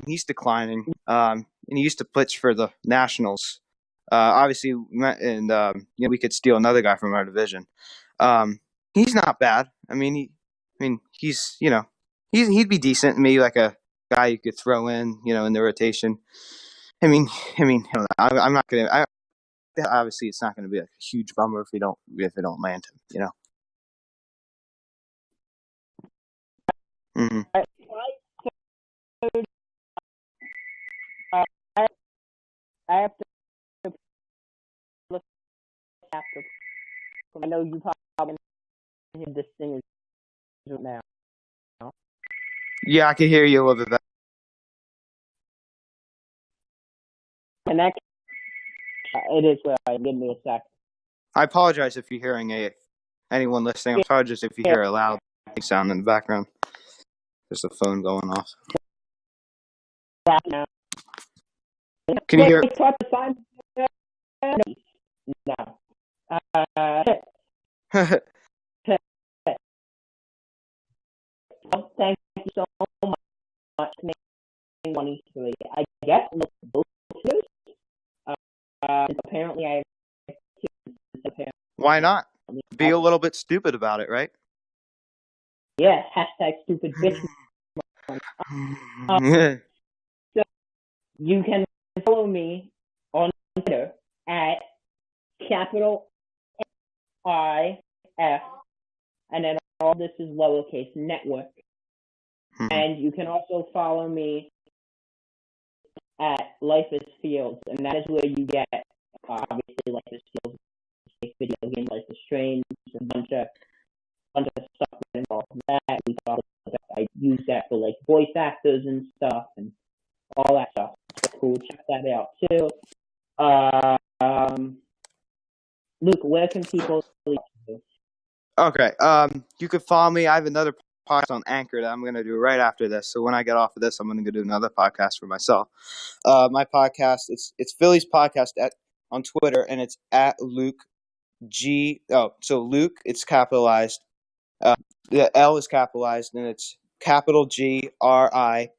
He's declining. And he used to pitch for the Nationals. Obviously, and we could steal another guy from our division. He's not bad. He'd be decent. Maybe like a guy you could throw in the rotation. I mean, I'm not gonna. Obviously, it's not going to be a huge bummer if we don't land him. Mm-hmm. I have to look after. I know you probably hear this thing now. Yeah, I can hear you a little bit better. Connect. It is where I give me a sec. I apologize if you're hearing anyone listening. I apologize if you hear a loud sound in the background. There's a phone going off. Can you hear? No. Thank you so much. 23. I guess both. Apparently, I. Why not? Be a little bit stupid about it, right? Yeah. #stupid bitch. So you can follow me on Twitter at capital IF, and then all this is lowercase network. And you can also follow me at Life is Fields, and that is where you get obviously Life is Fields, video game Life is Strange, a bunch of stuff involved in that. I use that for like voice actors and stuff and all that stuff. So cool, check that out too. Luke, where can people reach you? Okay. You can follow me. I have another podcast on Anchor that I'm going to do right after this. So when I get off of this, I'm going to go do another podcast for myself. My podcast, it's Phillies podcast on Twitter, and it's at Luke G. Oh, so Luke, it's capitalized. The L is capitalized, and it's capital GRI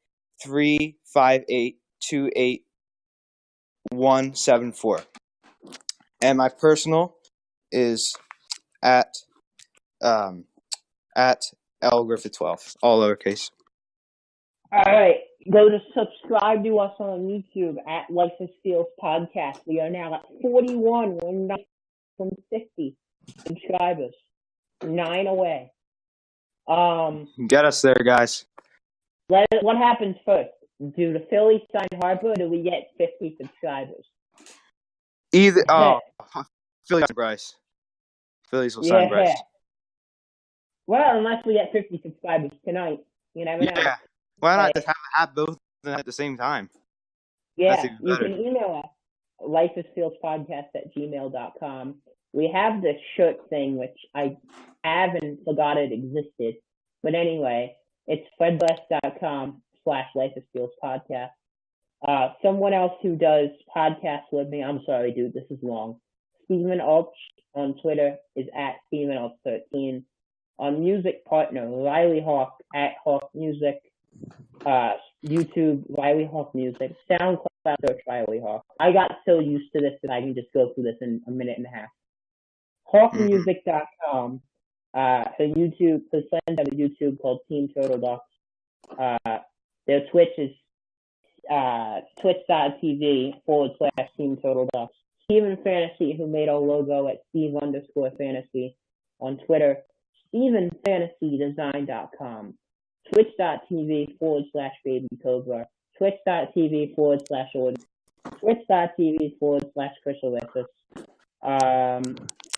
358282174. And my personal is at L Griffith 12, all lowercase. All right, go to subscribe to us on YouTube at Life is Fields Podcast. We are now at 41. We're not from 50 subscribers. 9 away. Get us there, guys. What happens first? Do the Phillies sign Harper, or do we get 50 subscribers? Phillies sign Bryce. Phillies will sign Bryce. Well, unless we get 50 subscribers tonight. You never know. Yeah. Why not just have both at the same time? Yeah, you can email us, lifeisfieldspodcast@gmail.com. We have this shirt thing, which I haven't forgot it existed. But anyway, it's fredbless.com/lifeisfieldspodcast. Someone else who does podcasts with me, I'm sorry, dude, this is long. Steven Ulch on Twitter is at StevenUlch13. Our music partner, Riley Hawk at Hawk Music. YouTube, Riley Hawk Music. SoundCloud, search Riley Hawk. I got so used to this that I can just go through this in a minute and a half. HawkMusic.com. For YouTube, for friends have a YouTube called Team Turtle Ducks. Their Twitch is twitch.tv/Team Turtle Ducks. Steven Fantasy, who made our logo at Steve_Fantasy on Twitter. StevenFantasyDesign.com. Twitch.tv/Baby Cobra. Twitch.tv/Order. Twitch.tv/Chris Alexis.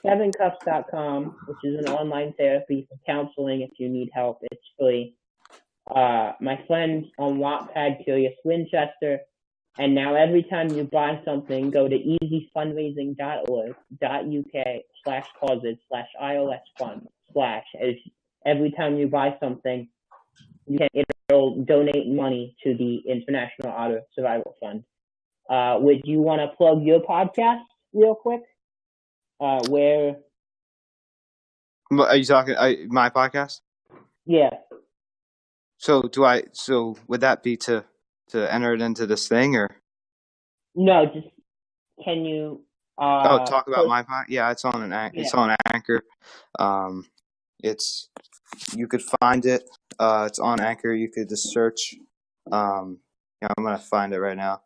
sevencups.com, which is an online therapy for counseling if you need help. It's free. My friends on Wattpad, Curious Winchester, and now every time you buy something, go to easyfundraising.org.uk/causes/IOS fund/ as every time you buy something, it'll donate money to the International Otter Survival Fund. Would you want to plug your podcast real quick? Where? Are you talking my podcast? Yeah. So would that be to enter it into this thing, or? No, just can you? Talk about my podcast. Yeah, it's on It's on Anchor. You could find it. It's on Anchor. You could just search. I'm gonna find it right now.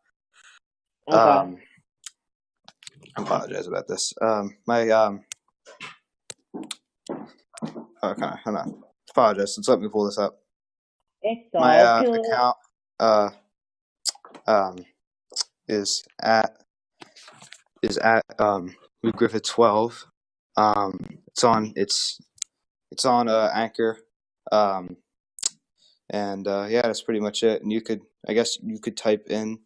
Okay. I apologize about this. Okay, hold on. Apologize. Let's let me pull this up. It's My all good. account is at Luke Griffith 12. It's on Anchor. Yeah, that's pretty much it. And you could type in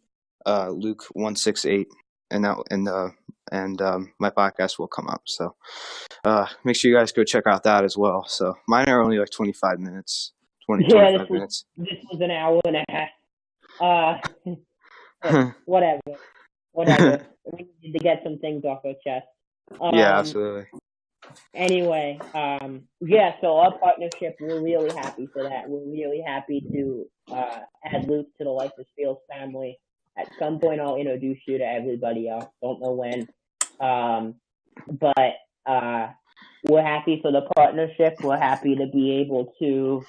Luke 168 and my podcast will come up. So make sure you guys go check out that as well. So mine are only like 25 minutes. 25 minutes. This was an hour and a half. Whatever. We need to get some things off our chest. Yeah, absolutely. Anyway, so our partnership, we're really happy for that. We're really happy to add Luke to the Life of Fields family. At some point, I'll introduce you to everybody else. Don't know when. But we're happy for the partnership. We're happy to be able to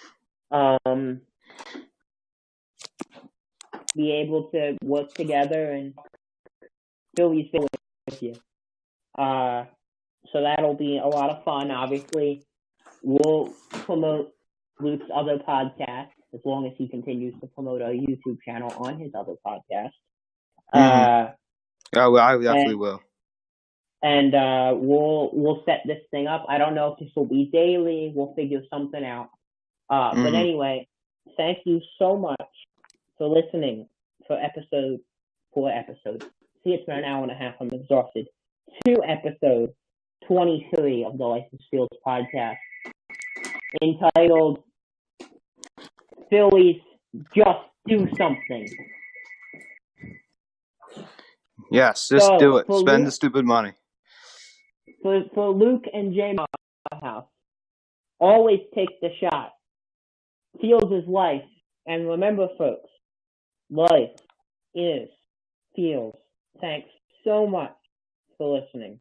work together and Phillies with you. So that'll be a lot of fun. Obviously, we'll promote Luke's other podcast as long as he continues to promote our YouTube channel on his other podcast. I definitely will. And we'll set this thing up. I don't know if this will be daily. We'll figure something out. But anyway, thank you so much for listening for four episodes. See, it's been an hour and a half. I'm exhausted. 2 episodes, 23 of the Life of Fields podcast, entitled Phillies Just Do Something. Yes, just do it. Spend the stupid money. For Luke and James House, always take the shot. Fields is life. And remember, folks, life is Fields. Thanks so much for listening.